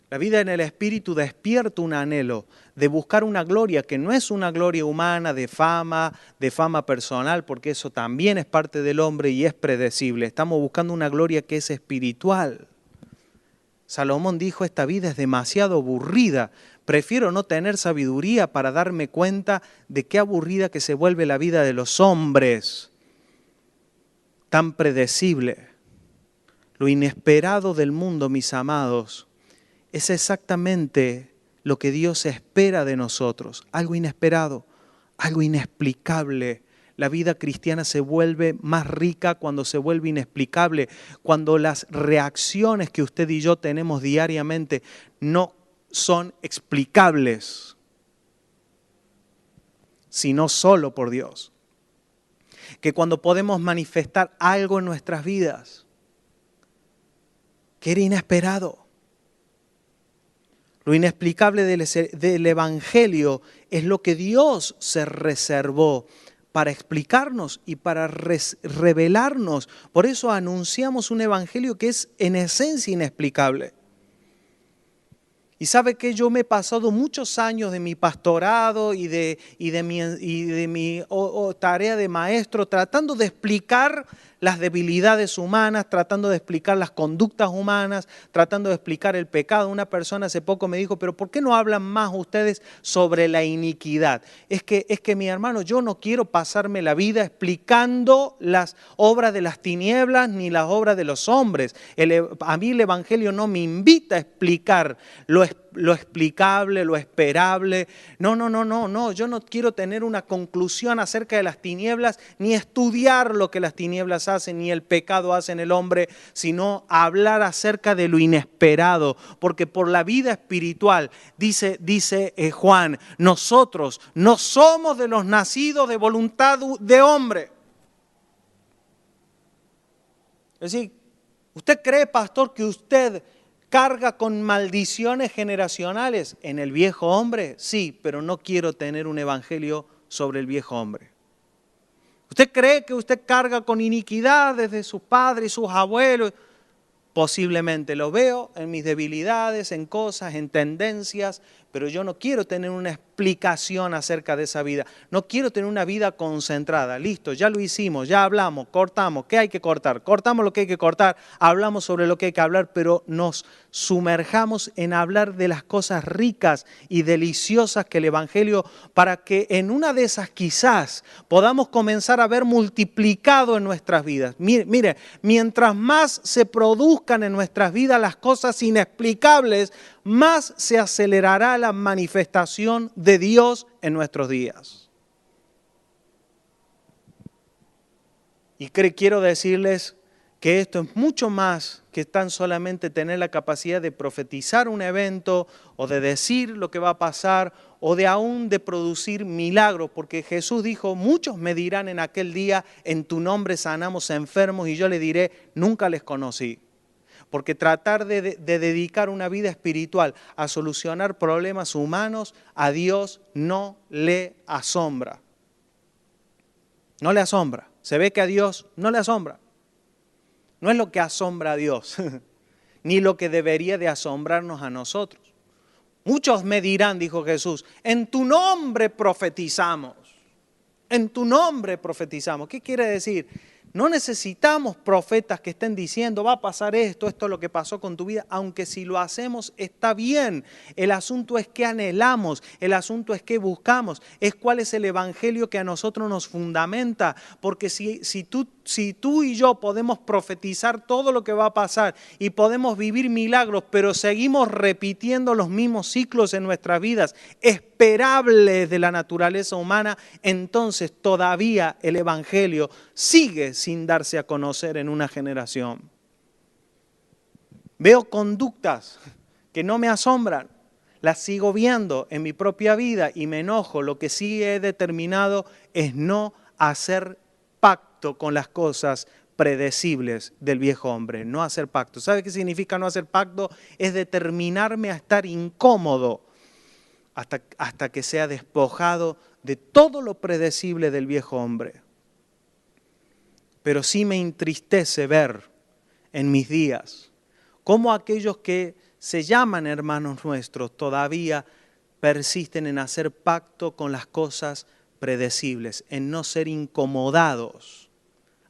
La vida en el Espíritu despierta un anhelo de buscar una gloria que no es una gloria humana, de fama personal, porque eso también es parte del hombre y es predecible. Estamos buscando una gloria que es espiritual. Salomón dijo, esta vida es demasiado aburrida, prefiero no tener sabiduría para darme cuenta de qué aburrida que se vuelve la vida de los hombres, tan predecible. Lo inesperado del mundo, mis amados, es exactamente lo que Dios espera de nosotros, algo inesperado, algo inexplicable. La vida cristiana se vuelve más rica cuando se vuelve inexplicable, cuando las reacciones que usted y yo tenemos diariamente no son explicables, sino solo por Dios. Que cuando podemos manifestar algo en nuestras vidas que era inesperado. Lo inexplicable del Evangelio es lo que Dios se reservó para explicarnos y para revelarnos. Por eso anunciamos un Evangelio que es en esencia inexplicable. Y sabe que yo me he pasado muchos años de mi pastorado y de mi tarea de maestro tratando de explicar las debilidades humanas, tratando de explicar las conductas humanas, tratando de explicar el pecado. Una persona hace poco me dijo, pero ¿por qué no hablan más ustedes sobre la iniquidad? Es que mi hermano, yo no quiero pasarme la vida explicando las obras de las tinieblas ni las obras de los hombres. A mí el Evangelio no me invita a explicar lo explicable, lo esperable. No, yo no quiero tener una conclusión acerca de las tinieblas, ni estudiar lo que las tinieblas hacen, ni el pecado hace en el hombre, sino hablar acerca de lo inesperado, porque por la vida espiritual, dice Juan, nosotros no somos de los nacidos de voluntad de hombre. Es decir, ¿usted cree, pastor, que usted carga con maldiciones generacionales en el viejo hombre? Sí, pero no quiero tener un evangelio sobre el viejo hombre. ¿Usted cree que usted carga con iniquidad desde sus padres y sus abuelos? posiblemente lo veo en mis debilidades, en cosas, en tendencias, pero yo no quiero tener una explicación acerca de esa vida. No quiero tener una vida concentrada. Listo, ya lo hicimos, ya hablamos, cortamos. ¿Qué hay que cortar? Cortamos lo que hay que cortar, hablamos sobre lo que hay que hablar, pero nos sumerjamos en hablar de las cosas ricas y deliciosas que el Evangelio, para que en una de esas quizás podamos comenzar a ver multiplicado en nuestras vidas. Mire, mientras más se produzcan en nuestras vidas las cosas inexplicables, más se acelerará la manifestación de Dios en nuestros días. Y quiero decirles que esto es mucho más que tan solamente tener la capacidad de profetizar un evento o de decir lo que va a pasar o de aún de producir milagros, porque Jesús dijo, muchos me dirán en aquel día, en tu nombre sanamos enfermos, y yo le diré, nunca les conocí. Porque tratar de dedicar una vida espiritual a solucionar problemas humanos, a Dios no le asombra. No le asombra. Se ve que a Dios no le asombra. No es lo que asombra a Dios, ni lo que debería de asombrarnos a nosotros. Muchos me dirán, dijo Jesús, en tu nombre profetizamos. En tu nombre profetizamos. ¿Qué quiere decir? No necesitamos profetas que estén diciendo, va a pasar esto, esto es lo que pasó con tu vida, aunque si lo hacemos está bien. El asunto es qué anhelamos, el asunto es qué buscamos, es cuál es el evangelio que a nosotros nos fundamenta, porque si tú y yo podemos profetizar todo lo que va a pasar y podemos vivir milagros, pero seguimos repitiendo los mismos ciclos en nuestras vidas, esperables de la naturaleza humana, entonces todavía el evangelio sigue sin darse a conocer en una generación. Veo conductas que no me asombran, las sigo viendo en mi propia vida y me enojo. Lo que sí he determinado es no hacer pacto con las cosas predecibles del viejo hombre, no hacer pacto. ¿Sabe qué significa no hacer pacto? Es determinarme a estar incómodo hasta que sea despojado de todo lo predecible del viejo hombre. Pero sí me entristece ver en mis días cómo aquellos que se llaman hermanos nuestros todavía persisten en hacer pacto con las cosas predecibles, en no ser incomodados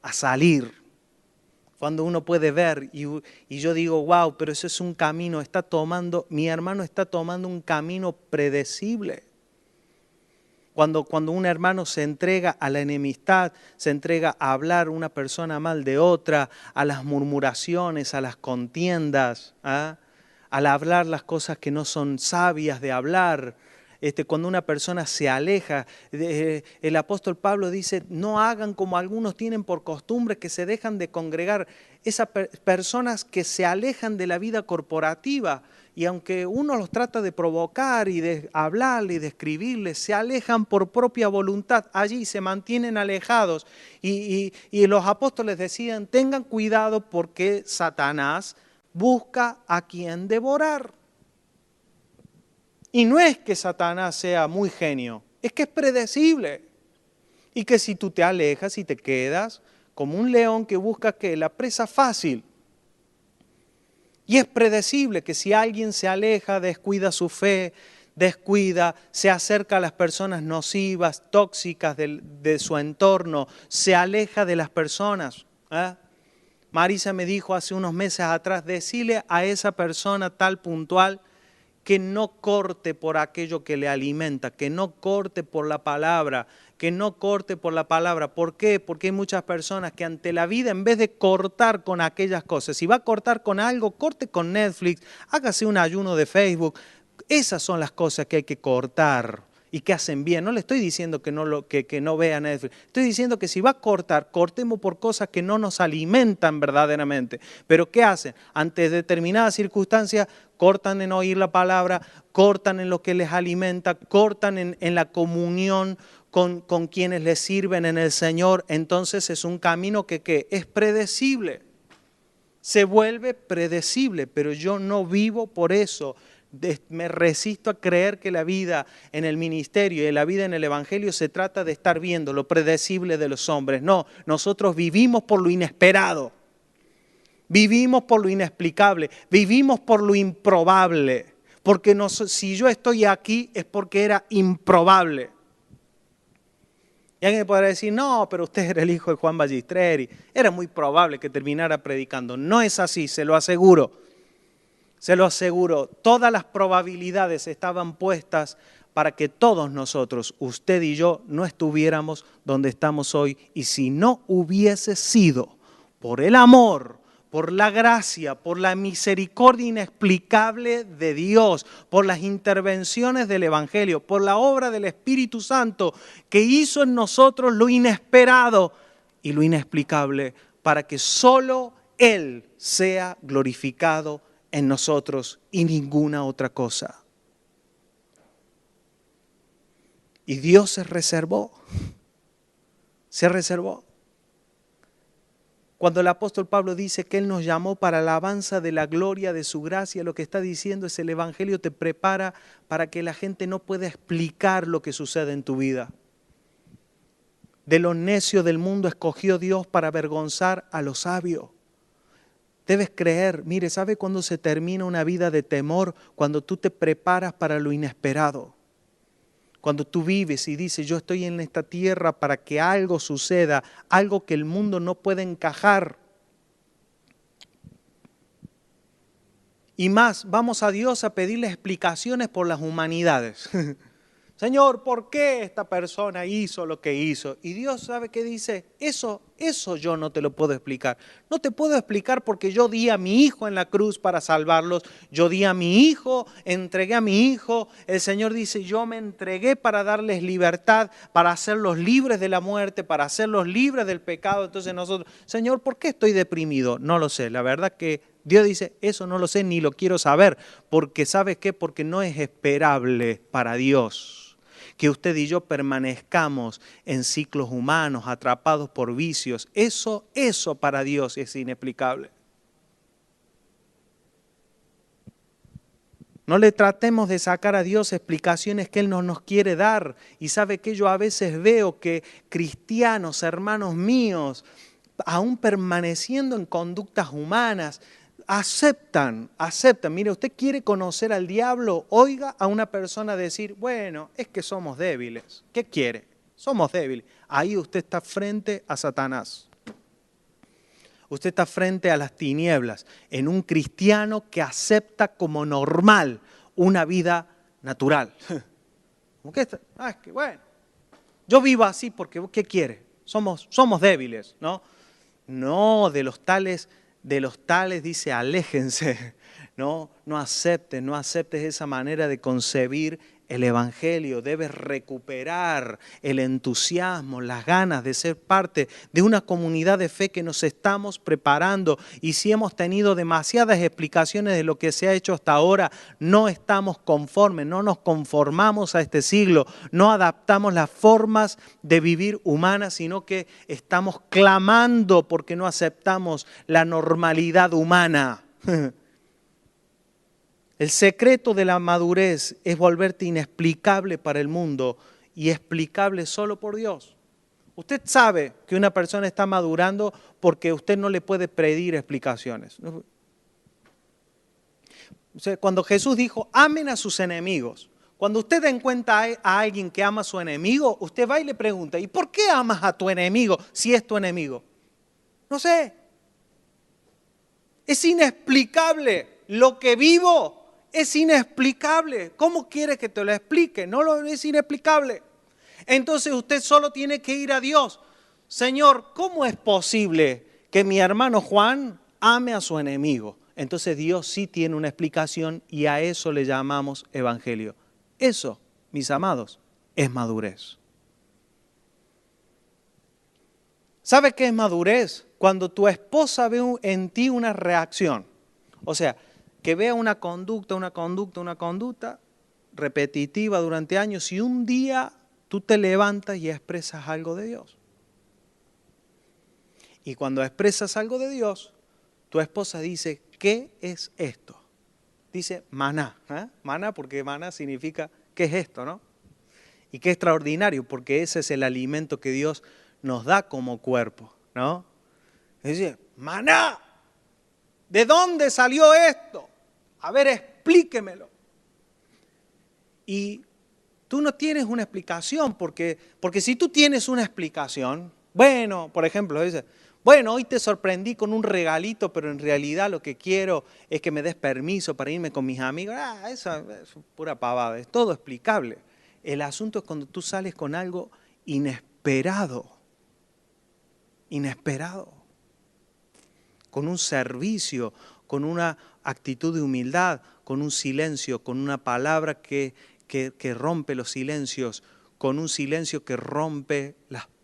a salir. Cuando uno puede ver y yo digo, wow, pero eso es un camino, mi hermano está tomando un camino predecible. Cuando un hermano se entrega a la enemistad, se entrega a hablar una persona mal de otra, a las murmuraciones, a las contiendas, al hablar las cosas que no son sabias de hablar. Cuando una persona se aleja, el apóstol Pablo dice, no hagan como algunos tienen por costumbre que se dejan de congregar. Esas personas que se alejan de la vida corporativa, y aunque uno los trata de provocar y de hablarle y de escribirles, se alejan por propia voluntad, allí se mantienen alejados. Y los apóstoles decían, tengan cuidado porque Satanás busca a quien devorar. Y no es que Satanás sea muy genio, es que es predecible. Y que si tú te alejas y te quedas como un león que busca ¿qué? La presa fácil. Y es predecible que si alguien se aleja, descuida su fe, se acerca a las personas nocivas, tóxicas de su entorno, se aleja de las personas. Marisa me dijo hace unos meses atrás, decile a esa persona tal puntual que no corte por aquello que le alimenta, que no corte por la palabra, que no corte por la palabra. ¿Por qué? Porque hay muchas personas que ante la vida, en vez de cortar con aquellas cosas, si va a cortar con algo, corte con Netflix, hágase un ayuno de Facebook. Esas son las cosas que hay que cortar y que hacen bien. No le estoy diciendo que no vea Netflix. Estoy diciendo que si va a cortar, cortemos por cosas que no nos alimentan verdaderamente. Pero ¿qué hacen? Ante determinadas circunstancias, cortan en oír la palabra, cortan en lo que les alimenta, cortan en la comunión con quienes les sirven en el Señor. Entonces es un camino que es predecible. Se vuelve predecible, pero yo no vivo por eso. Me resisto a creer que la vida en el ministerio y la vida en el evangelio se trata de estar viendo lo predecible de los hombres. No, nosotros vivimos por lo inesperado. Vivimos por lo inexplicable, vivimos por lo improbable. Porque si yo estoy aquí es porque era improbable. Y alguien podrá decir, no, pero usted era el hijo de Juan Ballesteri. Era muy probable que terminara predicando. No es así, se lo aseguro. Se lo aseguro. Todas las probabilidades estaban puestas para que todos nosotros, usted y yo, no estuviéramos donde estamos hoy. Y si no hubiese sido por el amor, por la gracia, por la misericordia inexplicable de Dios, por las intervenciones del Evangelio, por la obra del Espíritu Santo que hizo en nosotros lo inesperado y lo inexplicable para que solo Él sea glorificado en nosotros y ninguna otra cosa. Y Dios se reservó. Cuando el apóstol Pablo dice que Él nos llamó para la alabanza de la gloria de su gracia, lo que está diciendo es el Evangelio te prepara para que la gente no pueda explicar lo que sucede en tu vida. De lo necio del mundo escogió Dios para avergonzar a los sabios. Debes creer, mire, ¿sabe cuándo se termina una vida de temor? Cuando tú te preparas para lo inesperado. Cuando tú vives y dices, yo estoy en esta tierra para que algo suceda, algo que el mundo no puede encajar. Y más, vamos a Dios a pedirle explicaciones por las humanidades. Señor, ¿por qué esta persona hizo lo que hizo? Y Dios sabe qué dice, eso yo no te lo puedo explicar. No te puedo explicar porque yo di a mi hijo en la cruz para salvarlos. Yo di a mi hijo, entregué a mi hijo. El Señor dice, yo me entregué para darles libertad, para hacerlos libres de la muerte, para hacerlos libres del pecado. Entonces nosotros, Señor, ¿por qué estoy deprimido? No lo sé. La verdad que Dios dice, eso no lo sé ni lo quiero saber. Porque ¿sabes qué? Porque no es esperable para Dios que usted y yo permanezcamos en ciclos humanos, atrapados por vicios. Eso para Dios es inexplicable. No le tratemos de sacar a Dios explicaciones que Él no nos quiere dar. Y sabe que yo a veces veo que cristianos, hermanos míos, aún permaneciendo en conductas humanas, aceptan. Mire, usted quiere conocer al diablo, oiga a una persona decir, bueno, es que somos débiles. ¿Qué quiere? Somos débiles. Ahí usted está frente a Satanás. Usted está frente a las tinieblas, en un cristiano que acepta como normal una vida natural. ¿Cómo que está? Es que bueno, yo vivo así porque, ¿qué quiere? Somos débiles, ¿no? No, de los tales dice, aléjense, no aceptes esa manera de concebir el Evangelio. Debes recuperar el entusiasmo, las ganas de ser parte de una comunidad de fe que nos estamos preparando. Y si hemos tenido demasiadas explicaciones de lo que se ha hecho hasta ahora, no estamos conformes, no nos conformamos a este siglo, no adaptamos las formas de vivir humanas, sino que estamos clamando porque no aceptamos la normalidad humana. El secreto de la madurez es volverte inexplicable para el mundo y explicable solo por Dios. Usted sabe que una persona está madurando porque usted no le puede pedir explicaciones. Cuando Jesús dijo, amen a sus enemigos, cuando usted encuentra a alguien que ama a su enemigo, usted va y le pregunta, ¿y por qué amas a tu enemigo si es tu enemigo? No sé. Es inexplicable. Lo que vivo es inexplicable. ¿Cómo quiere que te lo explique? Es inexplicable. Entonces usted solo tiene que ir a Dios. Señor, ¿cómo es posible que mi hermano Juan ame a su enemigo? Entonces Dios sí tiene una explicación y a eso le llamamos evangelio. Eso, mis amados, es madurez. ¿Sabe qué es madurez? Cuando tu esposa ve en ti una reacción. O sea, que vea una conducta repetitiva durante años y un día tú te levantas y expresas algo de Dios. Y cuando expresas algo de Dios, tu esposa dice, ¿qué es esto? Dice maná. Maná porque maná significa, ¿qué es esto? ¿No? Y qué extraordinario, porque ese es el alimento que Dios nos da como cuerpo, ¿no? Es decir, maná. ¿De dónde salió esto? A ver, explíquemelo. Y tú no tienes una explicación, porque si tú tienes una explicación, bueno, por ejemplo, dice, bueno, hoy te sorprendí con un regalito, pero en realidad lo que quiero es que me des permiso para irme con mis amigos. Eso es pura pavada, es todo explicable. El asunto es cuando tú sales con algo inesperado, con un servicio, con una actitud de humildad, con un silencio, con una palabra que rompe los silencios, con un silencio que rompe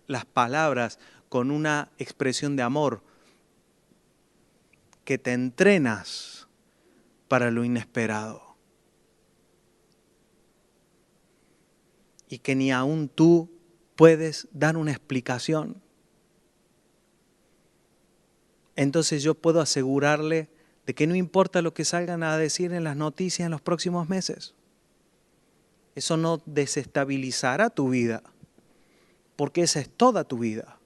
las palabras, con una expresión de amor, que te entrenas para lo inesperado. Y que ni aún tú puedes dar una explicación. Entonces yo puedo asegurarle de que no importa lo que salgan a decir en las noticias en los próximos meses. Eso no desestabilizará tu vida, porque esa es toda tu vida.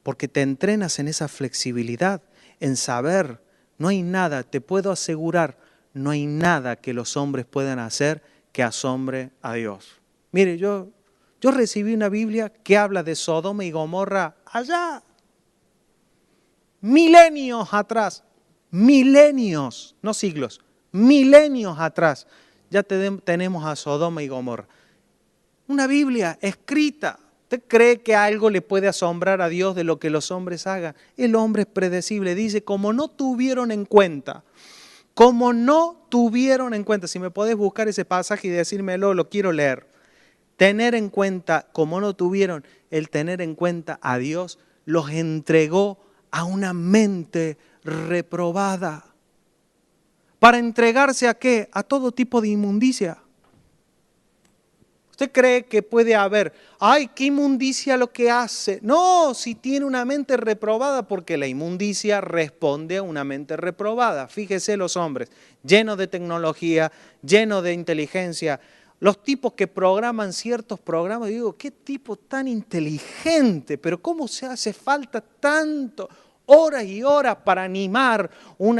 Porque te entrenas en esa flexibilidad, en saber, no hay nada, te puedo asegurar, no hay nada que los hombres puedan hacer que asombre a Dios. Mire, yo recibí una Biblia que habla de Sodoma y Gomorra allá, milenios atrás, milenios, no siglos, milenios atrás, ya tenemos a Sodoma y Gomorra. Una Biblia escrita. ¿Usted cree que algo le puede asombrar a Dios de lo que los hombres hagan? El hombre es predecible. Dice, como no tuvieron en cuenta, si me podés buscar ese pasaje y decírmelo, lo quiero leer. Tener en cuenta, como no tuvieron el tener en cuenta a Dios, los entregó a una mente reprobada. ¿Para entregarse a qué? A todo tipo de inmundicia. ¿Usted cree que puede haber, ay, qué inmundicia lo que hace? No, si tiene una mente reprobada, porque la inmundicia responde a una mente reprobada. Fíjese los hombres, llenos de tecnología, llenos de inteligencia. Los tipos que programan ciertos programas, digo, qué tipo tan inteligente, pero cómo se hace falta tanto, horas y horas para animar,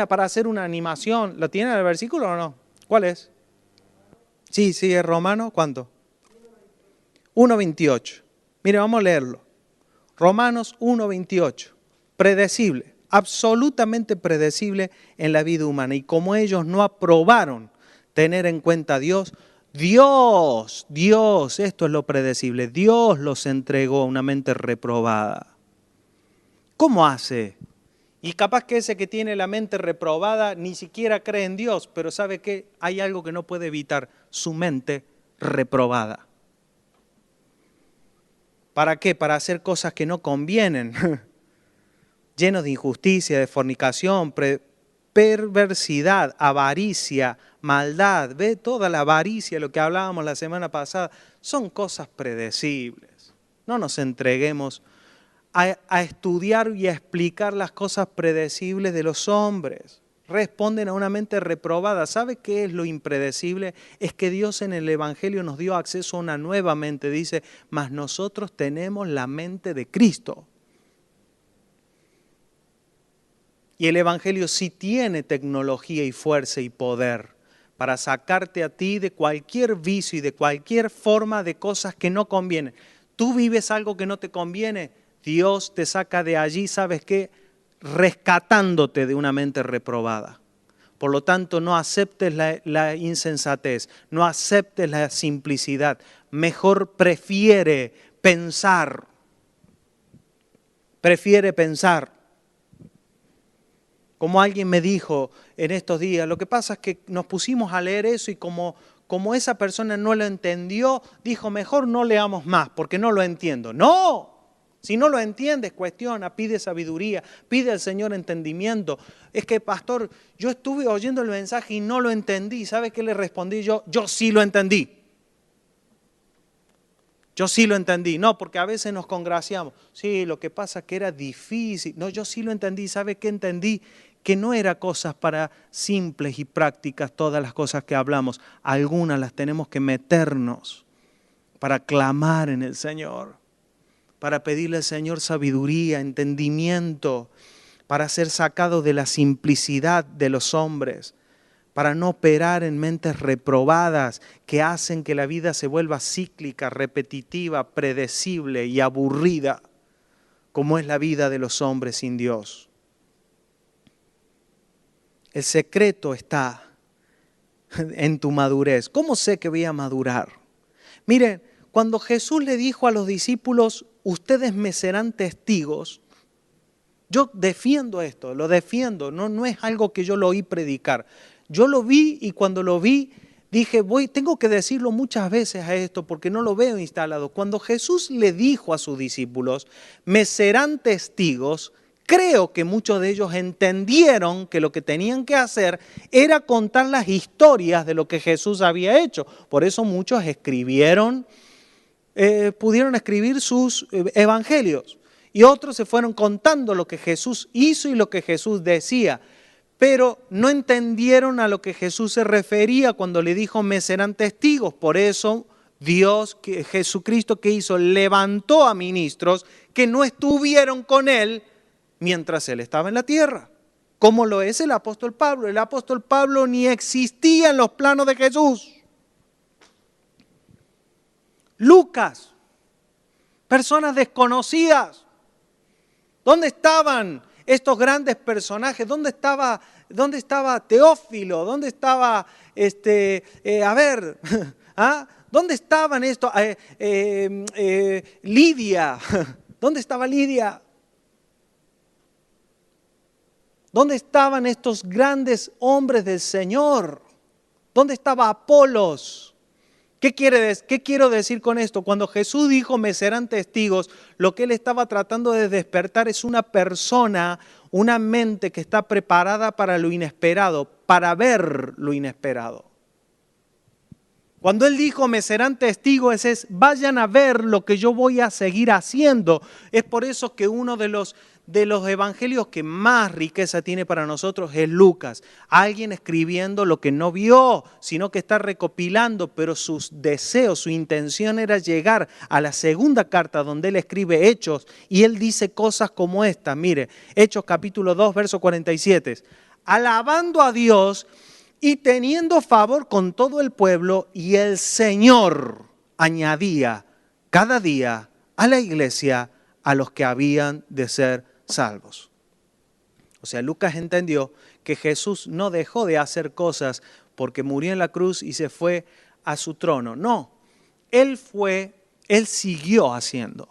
para hacer una animación. ¿Lo tiene el versículo o no? ¿Cuál es? Sí, es Romano, ¿cuánto? 1:28. Mire, vamos a leerlo. Romanos 1:28. Predecible, absolutamente predecible en la vida humana. Y como ellos no aprobaron tener en cuenta a Dios, esto es lo predecible, Dios los entregó a una mente reprobada. ¿Cómo hace? Y capaz que ese que tiene la mente reprobada ni siquiera cree en Dios, pero ¿sabe qué? Hay algo que no puede evitar, su mente reprobada. ¿Para qué? Para hacer cosas que no convienen, llenos de injusticia, de fornicación, perversidad, avaricia, maldad. ¿Ve? Toda la avaricia, lo que hablábamos la semana pasada, son cosas predecibles. No nos entreguemos a estudiar y a explicar las cosas predecibles de los hombres. Responden a una mente reprobada. ¿Sabe qué es lo impredecible? Es que Dios en el Evangelio nos dio acceso a una nueva mente. Dice, mas nosotros tenemos la mente de Cristo. Y el Evangelio sí tiene tecnología y fuerza y poder para sacarte a ti de cualquier vicio y de cualquier forma de cosas que no convienen. Tú vives algo que no te conviene, Dios te saca de allí, ¿sabes qué? Rescatándote de una mente reprobada. Por lo tanto, no aceptes la insensatez, no aceptes la simplicidad. Mejor prefiere pensar. Como alguien me dijo en estos días, lo que pasa es que nos pusimos a leer eso y como esa persona no lo entendió, dijo, mejor no leamos más porque no lo entiendo. ¡No! Si no lo entiendes, cuestiona, pide sabiduría, pide al Señor entendimiento. Es que, pastor, yo estuve oyendo el mensaje y no lo entendí. ¿Sabe qué le respondí yo? Yo sí lo entendí. Yo sí lo entendí. No, porque a veces nos congraciamos. Sí, lo que pasa es que era difícil. No, yo sí lo entendí. ¿Sabe qué entendí? Que no era cosas para simples y prácticas todas las cosas que hablamos. Algunas las tenemos que meternos para clamar en el Señor. Para pedirle al Señor sabiduría, entendimiento, para ser sacados de la simplicidad de los hombres, para no operar en mentes reprobadas que hacen que la vida se vuelva cíclica, repetitiva, predecible y aburrida, como es la vida de los hombres sin Dios. El secreto está en tu madurez. ¿Cómo sé que voy a madurar? Miren, cuando Jesús le dijo a los discípulos, ustedes me serán testigos, yo defiendo esto, lo defiendo, no es algo que yo lo oí predicar. Yo lo vi y cuando lo vi dije, tengo que decirlo muchas veces a esto porque no lo veo instalado. Cuando Jesús le dijo a sus discípulos, me serán testigos, creo que muchos de ellos entendieron que lo que tenían que hacer era contar las historias de lo que Jesús había hecho. Por eso muchos pudieron escribir sus evangelios. Y otros se fueron contando lo que Jesús hizo y lo que Jesús decía. Pero no entendieron a lo que Jesús se refería cuando le dijo, me serán testigos. Por eso Jesucristo, ¿qué hizo? Levantó a ministros que no estuvieron con Él mientras Él estaba en la tierra. Como lo es el apóstol Pablo. El apóstol Pablo ni existía en los planos de Jesús. Lucas, personas desconocidas. ¿Dónde estaban estos grandes personajes? ¿Dónde estaba Teófilo? ¿Dónde estaba, ¿dónde estaban estos? Lidia. ¿Dónde estaba Lidia? ¿Dónde estaban estos grandes hombres del Señor? ¿Dónde estaba Apolos? ¿Qué quiero decir con esto? Cuando Jesús dijo, me serán testigos, lo que Él estaba tratando de despertar es una persona, una mente que está preparada para lo inesperado, para ver lo inesperado. Cuando Él dijo, me serán testigos, vayan a ver lo que yo voy a seguir haciendo. Es por eso que uno de los evangelios que más riqueza tiene para nosotros es Lucas. Alguien escribiendo lo que no vio, sino que está recopilando, pero sus deseos, su intención era llegar a la segunda carta donde él escribe Hechos y él dice cosas como esta. Mire, Hechos capítulo 2, verso 47. Alabando a Dios y teniendo favor con todo el pueblo, y el Señor añadía cada día a la iglesia a los que habían de ser salvos. O sea, Lucas entendió que Jesús no dejó de hacer cosas porque murió en la cruz y se fue a su trono. No, Él siguió haciendo.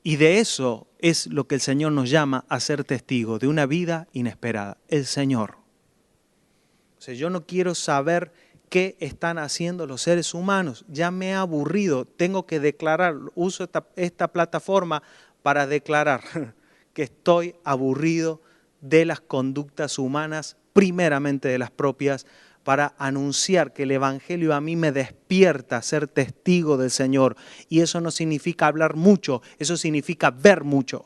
Y de eso es lo que el Señor nos llama a ser testigos, de una vida inesperada. El Señor. O sea, yo no quiero saber qué están haciendo los seres humanos. Ya me he aburrido, tengo que declarar, uso esta plataforma para declarar que estoy aburrido de las conductas humanas, primeramente de las propias, para anunciar que el Evangelio a mí me despierta a ser testigo del Señor. Y eso no significa hablar mucho, eso significa ver mucho.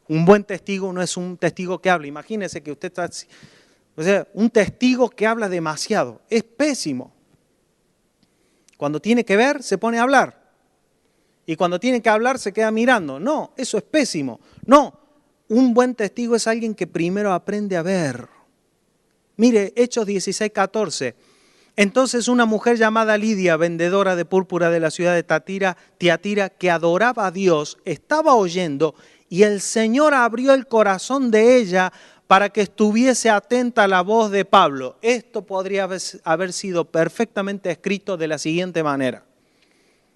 Un buen testigo no es un testigo que habla. Imagínese que usted está... O sea, un testigo que habla demasiado es pésimo. Cuando tiene que ver, se pone a hablar. Y cuando tiene que hablar, se queda mirando. No, eso es pésimo. No, un buen testigo es alguien que primero aprende a ver. Mire, Hechos 16, 14. Entonces una mujer llamada Lidia, vendedora de púrpura de la ciudad de Tiatira, que adoraba a Dios, estaba oyendo y el Señor abrió el corazón de ella para que estuviese atenta a la voz de Pablo. Esto podría haber sido perfectamente escrito de la siguiente manera.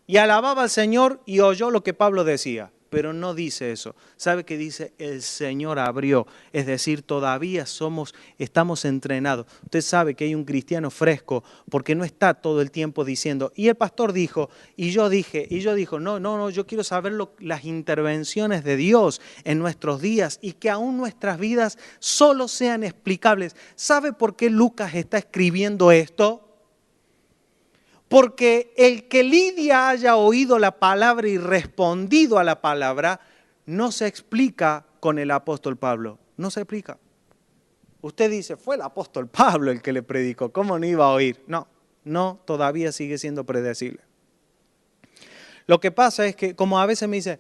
Y alababa al Señor y oyó lo que Pablo decía. Pero no dice eso. ¿Sabe qué dice? El Señor abrió. Es decir, todavía estamos entrenados. Usted sabe que hay un cristiano fresco porque no está todo el tiempo diciendo, y el pastor dijo, y yo dijo, no, yo quiero saber las intervenciones de Dios en nuestros días y que aún nuestras vidas solo sean explicables. ¿Sabe por qué Lucas está escribiendo esto? Porque el que Lidia haya oído la palabra y respondido a la palabra, no se explica con el apóstol Pablo. No se explica. Usted dice, fue el apóstol Pablo el que le predicó. ¿Cómo no iba a oír? No, todavía sigue siendo predecible. Lo que pasa es que, como a veces me dice,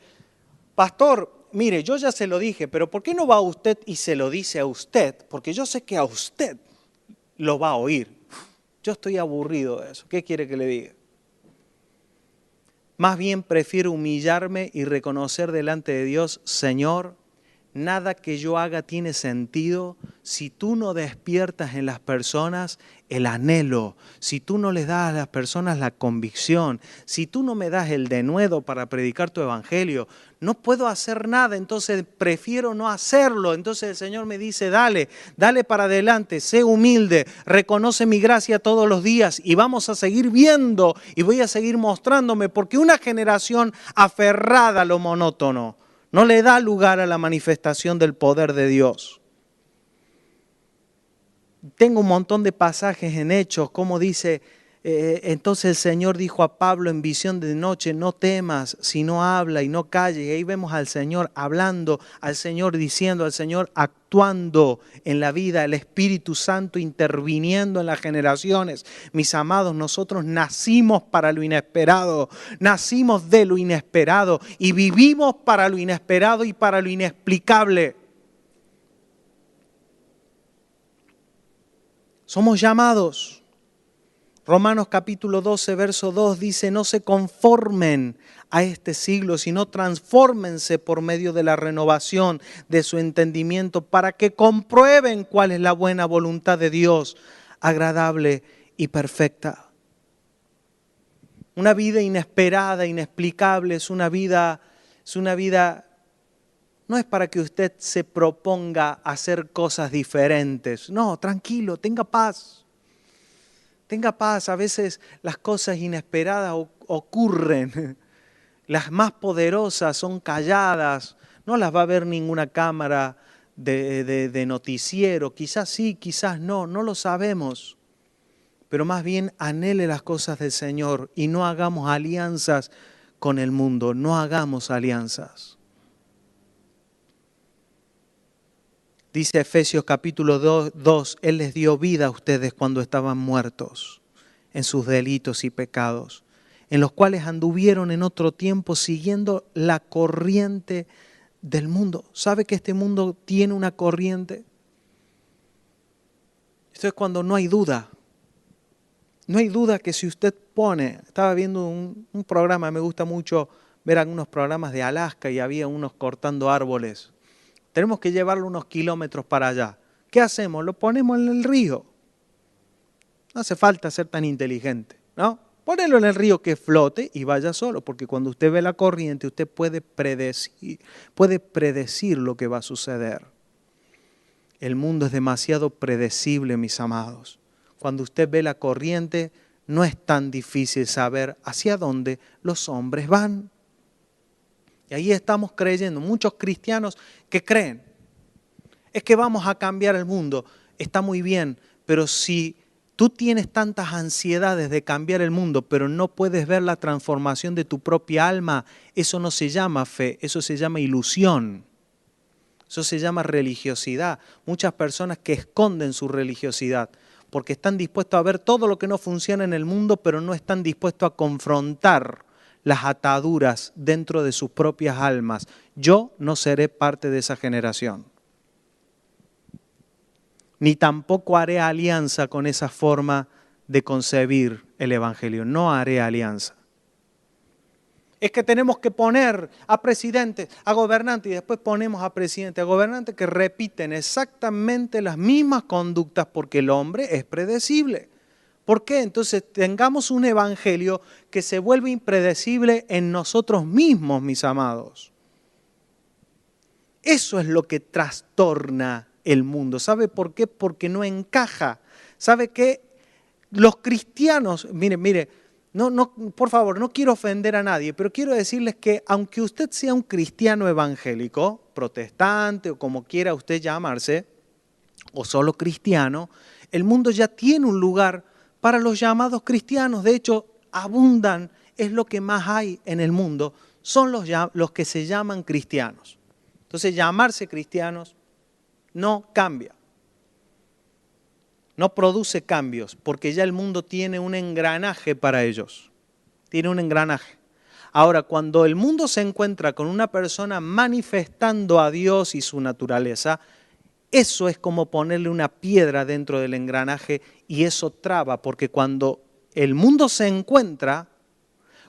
pastor, mire, yo ya se lo dije, pero ¿por qué no va usted y se lo dice a usted? Porque yo sé que a usted lo va a oír. Yo estoy aburrido de eso. ¿Qué quiere que le diga? Más bien prefiero humillarme y reconocer delante de Dios, Señor, nada que yo haga tiene sentido si tú no despiertas en las personas el anhelo, si tú no les das a las personas la convicción, si tú no me das el denuedo para predicar tu evangelio, no puedo hacer nada, entonces prefiero no hacerlo. Entonces el Señor me dice, dale para adelante, sé humilde, reconoce mi gracia todos los días y vamos a seguir viendo y voy a seguir mostrándome, porque una generación aferrada a lo monótono no le da lugar a la manifestación del poder de Dios. Tengo un montón de pasajes en Hechos, como dice, entonces el Señor dijo a Pablo en visión de noche, no temas, sino habla y no calles. Y ahí vemos al Señor hablando, al Señor diciendo, al Señor actuando en la vida, el Espíritu Santo interviniendo en las generaciones. Mis amados, nosotros nacimos para lo inesperado, nacimos de lo inesperado y vivimos para lo inesperado y para lo inexplicable. Somos llamados. Romanos capítulo 12, verso 2 dice, no se conformen a este siglo, sino transfórmense por medio de la renovación de su entendimiento para que comprueben cuál es la buena voluntad de Dios, agradable y perfecta. Una vida inesperada, inexplicable, es una vida, no es para que usted se proponga hacer cosas diferentes. No, tranquilo, tenga paz. Tenga paz, a veces las cosas inesperadas ocurren. Las más poderosas son calladas, no las va a ver ninguna cámara de noticiero. Quizás sí, quizás no lo sabemos. Pero más bien anhele las cosas del Señor y no hagamos alianzas con el mundo, no hagamos alianzas. Dice Efesios capítulo 2, Él les dio vida a ustedes cuando estaban muertos en sus delitos y pecados, en los cuales anduvieron en otro tiempo siguiendo la corriente del mundo. ¿Sabe que este mundo tiene una corriente? Esto es cuando no hay duda. No hay duda que si usted pone, estaba viendo un programa, me gusta mucho ver algunos programas de Alaska y había unos cortando árboles. Tenemos que llevarlo unos kilómetros para allá. ¿Qué hacemos? Lo ponemos en el río. No hace falta ser tan inteligente, ¿no? Ponelo en el río que flote y vaya solo, porque cuando usted ve la corriente, usted puede predecir lo que va a suceder. El mundo es demasiado predecible, mis amados. Cuando usted ve la corriente, no es tan difícil saber hacia dónde los hombres van. Y ahí estamos creyendo, muchos cristianos que creen, es que vamos a cambiar el mundo. Está muy bien, pero si tú tienes tantas ansiedades de cambiar el mundo, pero no puedes ver la transformación de tu propia alma, eso no se llama fe, eso se llama ilusión. Eso se llama religiosidad. Muchas personas que esconden su religiosidad porque están dispuestos a ver todo lo que no funciona en el mundo, pero no están dispuestos a confrontar las ataduras dentro de sus propias almas. Yo no seré parte de esa generación. Ni tampoco haré alianza con esa forma de concebir el Evangelio. No haré alianza. Es que tenemos que poner a presidentes, a gobernantes, y después ponemos a presidentes, a gobernantes que repiten exactamente las mismas conductas porque el hombre es predecible. ¿Por qué? Entonces tengamos un evangelio que se vuelve impredecible en nosotros mismos, mis amados. Eso es lo que trastorna el mundo. ¿Sabe por qué? Porque no encaja. ¿Sabe qué? Los cristianos, mire, no, por favor, no quiero ofender a nadie, pero quiero decirles que aunque usted sea un cristiano evangélico, protestante o como quiera usted llamarse, o solo cristiano, el mundo ya tiene un lugar para los llamados cristianos. De hecho, abundan, es lo que más hay en el mundo, son los que se llaman cristianos. Entonces, llamarse cristianos no cambia, no produce cambios, porque ya el mundo tiene un engranaje para ellos. Tiene un engranaje. Ahora, cuando el mundo se encuentra con una persona manifestando a Dios y su naturaleza, eso es como ponerle una piedra dentro del engranaje y eso traba, porque cuando el mundo se encuentra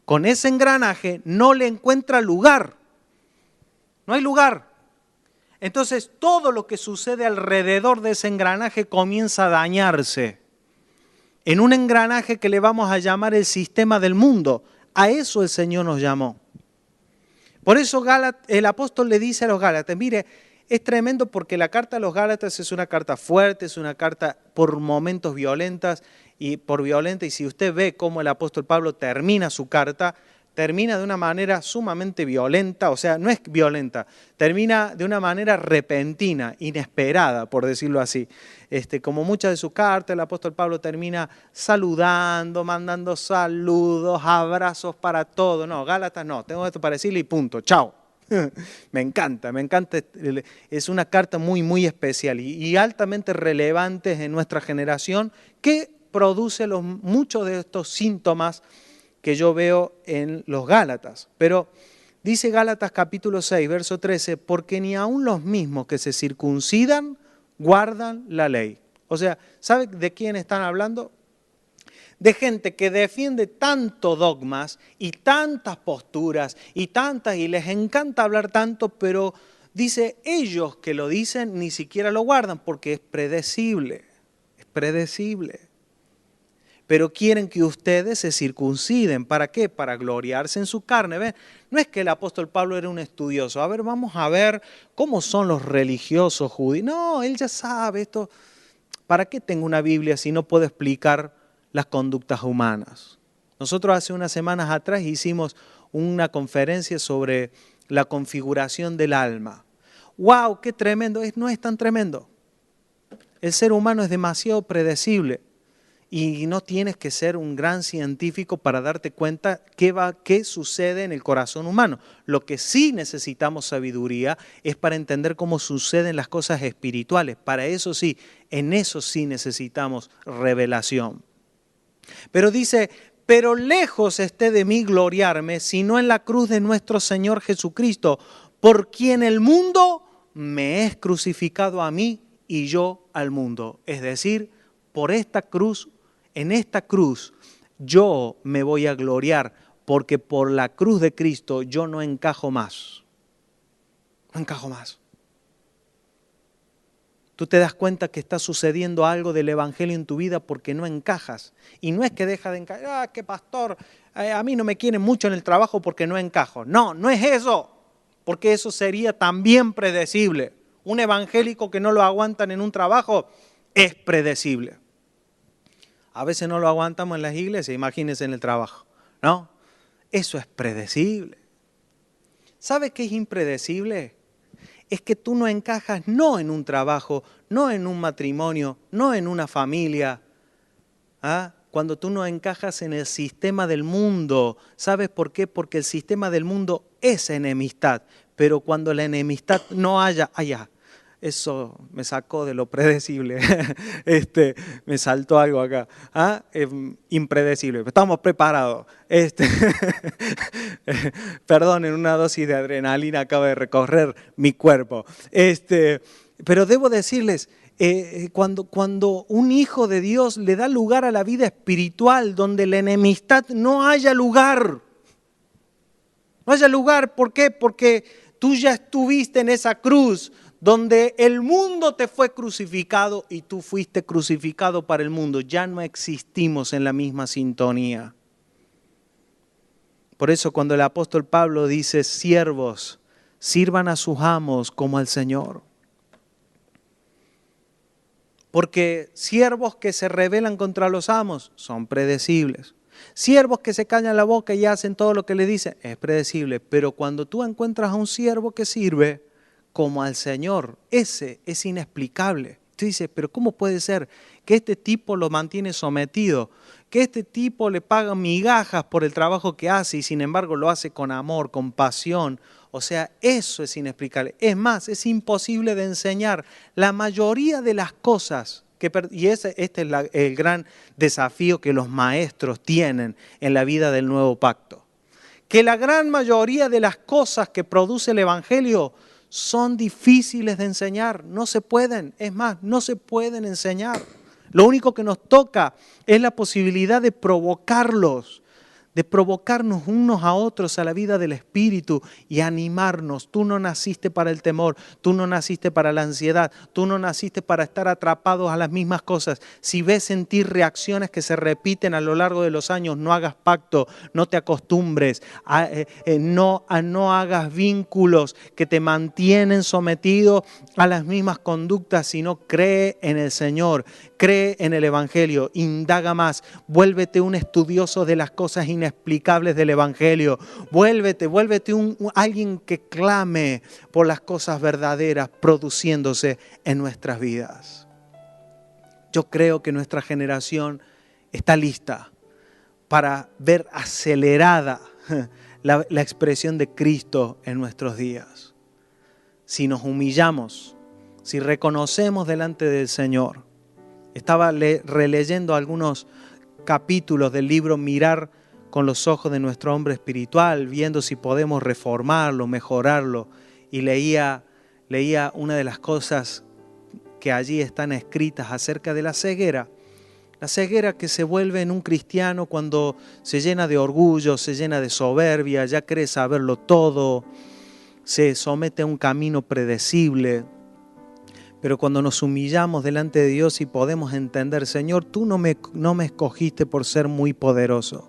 con ese engranaje, no le encuentra lugar. No hay lugar. Entonces, todo lo que sucede alrededor de ese engranaje comienza a dañarse. En un engranaje que le vamos a llamar el sistema del mundo. A eso el Señor nos llamó. Por eso el apóstol le dice a los Gálatas, mire, es tremendo porque la carta a los Gálatas es una carta fuerte, es una carta por momentos violentas y si usted ve cómo el apóstol Pablo termina su carta, termina de una manera sumamente violenta, o sea, no es violenta, termina de una manera repentina, inesperada, por decirlo así. Como muchas de sus cartas, el apóstol Pablo termina saludando, mandando saludos, abrazos para todo. No, Gálatas no, tengo esto para decirle y punto, chao. Me encanta, es una carta muy, muy especial y altamente relevante en nuestra generación que produce muchos de estos síntomas que yo veo en los Gálatas. Pero dice Gálatas capítulo 6, verso 13, porque ni aun los mismos que se circuncidan guardan la ley. O sea, ¿sabe de quién están hablando? De gente que defiende tanto dogmas y tantas posturas y les encanta hablar tanto, pero dice ellos que lo dicen ni siquiera lo guardan porque es predecible. Pero quieren que ustedes se circunciden. ¿Para qué? Para gloriarse en su carne. ¿Ven? No es que el apóstol Pablo era un estudioso. A ver, vamos a ver cómo son los religiosos judíos. No, él ya sabe esto. ¿Para qué tengo una Biblia si no puedo explicar las conductas humanas? Nosotros hace unas semanas atrás hicimos una conferencia sobre la configuración del alma. ¡Wow! ¡Qué tremendo! No es tan tremendo. El ser humano es demasiado predecible. Y no tienes que ser un gran científico para darte cuenta qué sucede en el corazón humano. Lo que sí necesitamos sabiduría es para entender cómo suceden las cosas espirituales. Para eso sí, en eso sí necesitamos revelación. Pero dice, pero lejos esté de mí gloriarme, sino en la cruz de nuestro Señor Jesucristo, por quien el mundo me es crucificado a mí y yo al mundo. Es decir, por esta cruz. En esta cruz yo me voy a gloriar porque por la cruz de Cristo yo no encajo más. No encajo más. Tú te das cuenta que está sucediendo algo del Evangelio en tu vida porque no encajas. Y no es que deja de encajar, que pastor, a mí no me quieren mucho en el trabajo porque no encajo. No, no es eso, porque eso sería también predecible. Un evangélico que no lo aguantan en un trabajo es predecible. A veces no lo aguantamos en las iglesias, imagínense en el trabajo, ¿no? Eso es predecible. ¿Sabe qué es impredecible? Es que tú no encajas no en un trabajo, no en un matrimonio, no en una familia. ¿Ah? Cuando tú no encajas en el sistema del mundo. ¿Sabes por qué? Porque el sistema del mundo es enemistad. Pero cuando la enemistad no haya allá. Eso me sacó de lo predecible, me saltó algo acá. Impredecible, estamos preparados. Perdonen, una dosis de adrenalina acaba de recorrer mi cuerpo. Pero debo decirles, cuando un hijo de Dios le da lugar a la vida espiritual, donde la enemistad no haya lugar. No haya lugar, ¿por qué? Porque tú ya estuviste en esa cruz, donde el mundo te fue crucificado y tú fuiste crucificado para el mundo. Ya no existimos en la misma sintonía. Por eso cuando el apóstol Pablo dice, siervos, sirvan a sus amos como al Señor. Porque siervos que se rebelan contra los amos son predecibles. Siervos que se callan la boca y hacen todo lo que le dicen es predecible. Pero cuando tú encuentras a un siervo que sirve como al Señor, ese es inexplicable. Tú dices, pero ¿cómo puede ser que este tipo lo mantiene sometido? Que este tipo le paga migajas por el trabajo que hace y sin embargo lo hace con amor, con pasión. O sea, eso es inexplicable. Es más, es imposible de enseñar. La mayoría de las cosas, este es el gran desafío que los maestros tienen en la vida del nuevo pacto. que la gran mayoría de las cosas que produce el Evangelio son difíciles de enseñar, no se pueden, es más, no se pueden enseñar. Lo único que nos toca es la posibilidad de provocarlos, de provocarnos unos a otros a la vida del Espíritu y animarnos. Tú no naciste para el temor, tú no naciste para la ansiedad, tú no naciste para estar atrapados a las mismas cosas. Si ves en ti reacciones que se repiten a lo largo de los años, no hagas pacto, no te acostumbres, no hagas vínculos que te mantienen sometido a las mismas conductas, sino cree en el Señor, cree en el Evangelio, indaga más, vuélvete un estudioso de las cosas inexplicables del Evangelio, vuélvete alguien que clame por las cosas verdaderas produciéndose en nuestras vidas. Yo creo que nuestra generación está lista para ver acelerada la expresión de Cristo en nuestros días. Si nos humillamos, si reconocemos delante del Señor. Estaba releyendo algunos capítulos del libro Mirar con los ojos de nuestro hombre espiritual, viendo si podemos reformarlo, mejorarlo. Y leía una de las cosas que allí están escritas acerca de la ceguera. La ceguera que se vuelve en un cristiano cuando se llena de orgullo, se llena de soberbia, ya cree saberlo todo, se somete a un camino predecible. Pero cuando nos humillamos delante de Dios y podemos entender, Señor, tú no me escogiste por ser muy poderoso.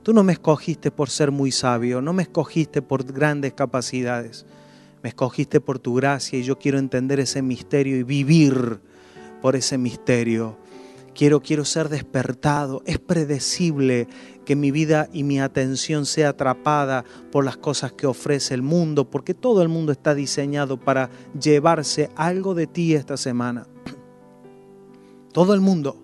Tú no me escogiste por ser muy sabio. No me escogiste por grandes capacidades. Me escogiste por tu gracia y yo quiero entender ese misterio y vivir por ese misterio. Quiero ser despertado. Es predecible que mi vida y mi atención sea atrapada por las cosas que ofrece el mundo, porque todo el mundo está diseñado para llevarse algo de ti esta semana. Todo el mundo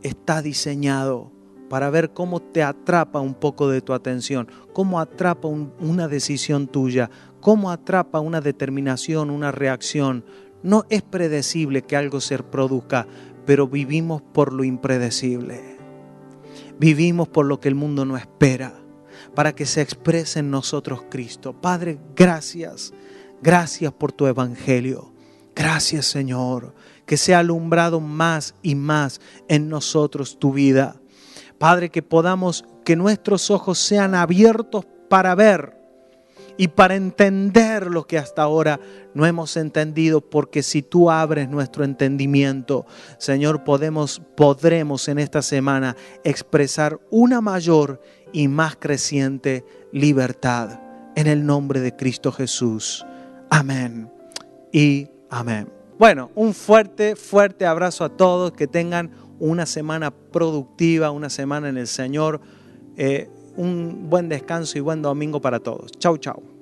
está diseñado para ver cómo te atrapa un poco de tu atención, cómo atrapa una decisión tuya, cómo atrapa una determinación, una reacción. No es predecible que algo se produzca, pero vivimos por lo impredecible. Vivimos por lo que el mundo no espera, para que se exprese en nosotros Cristo. Padre, gracias. Gracias por tu Evangelio. Gracias, Señor, que sea alumbrado más y más en nosotros tu vida. Padre, que nuestros ojos sean abiertos para ver y para entender lo que hasta ahora no hemos entendido, porque si tú abres nuestro entendimiento, Señor, podremos en esta semana expresar una mayor y más creciente libertad. En el nombre de Cristo Jesús. Amén y amén. Bueno, un fuerte abrazo a todos. Que tengan una semana productiva, una semana en el Señor. Un buen descanso y buen domingo para todos. Chau, chau.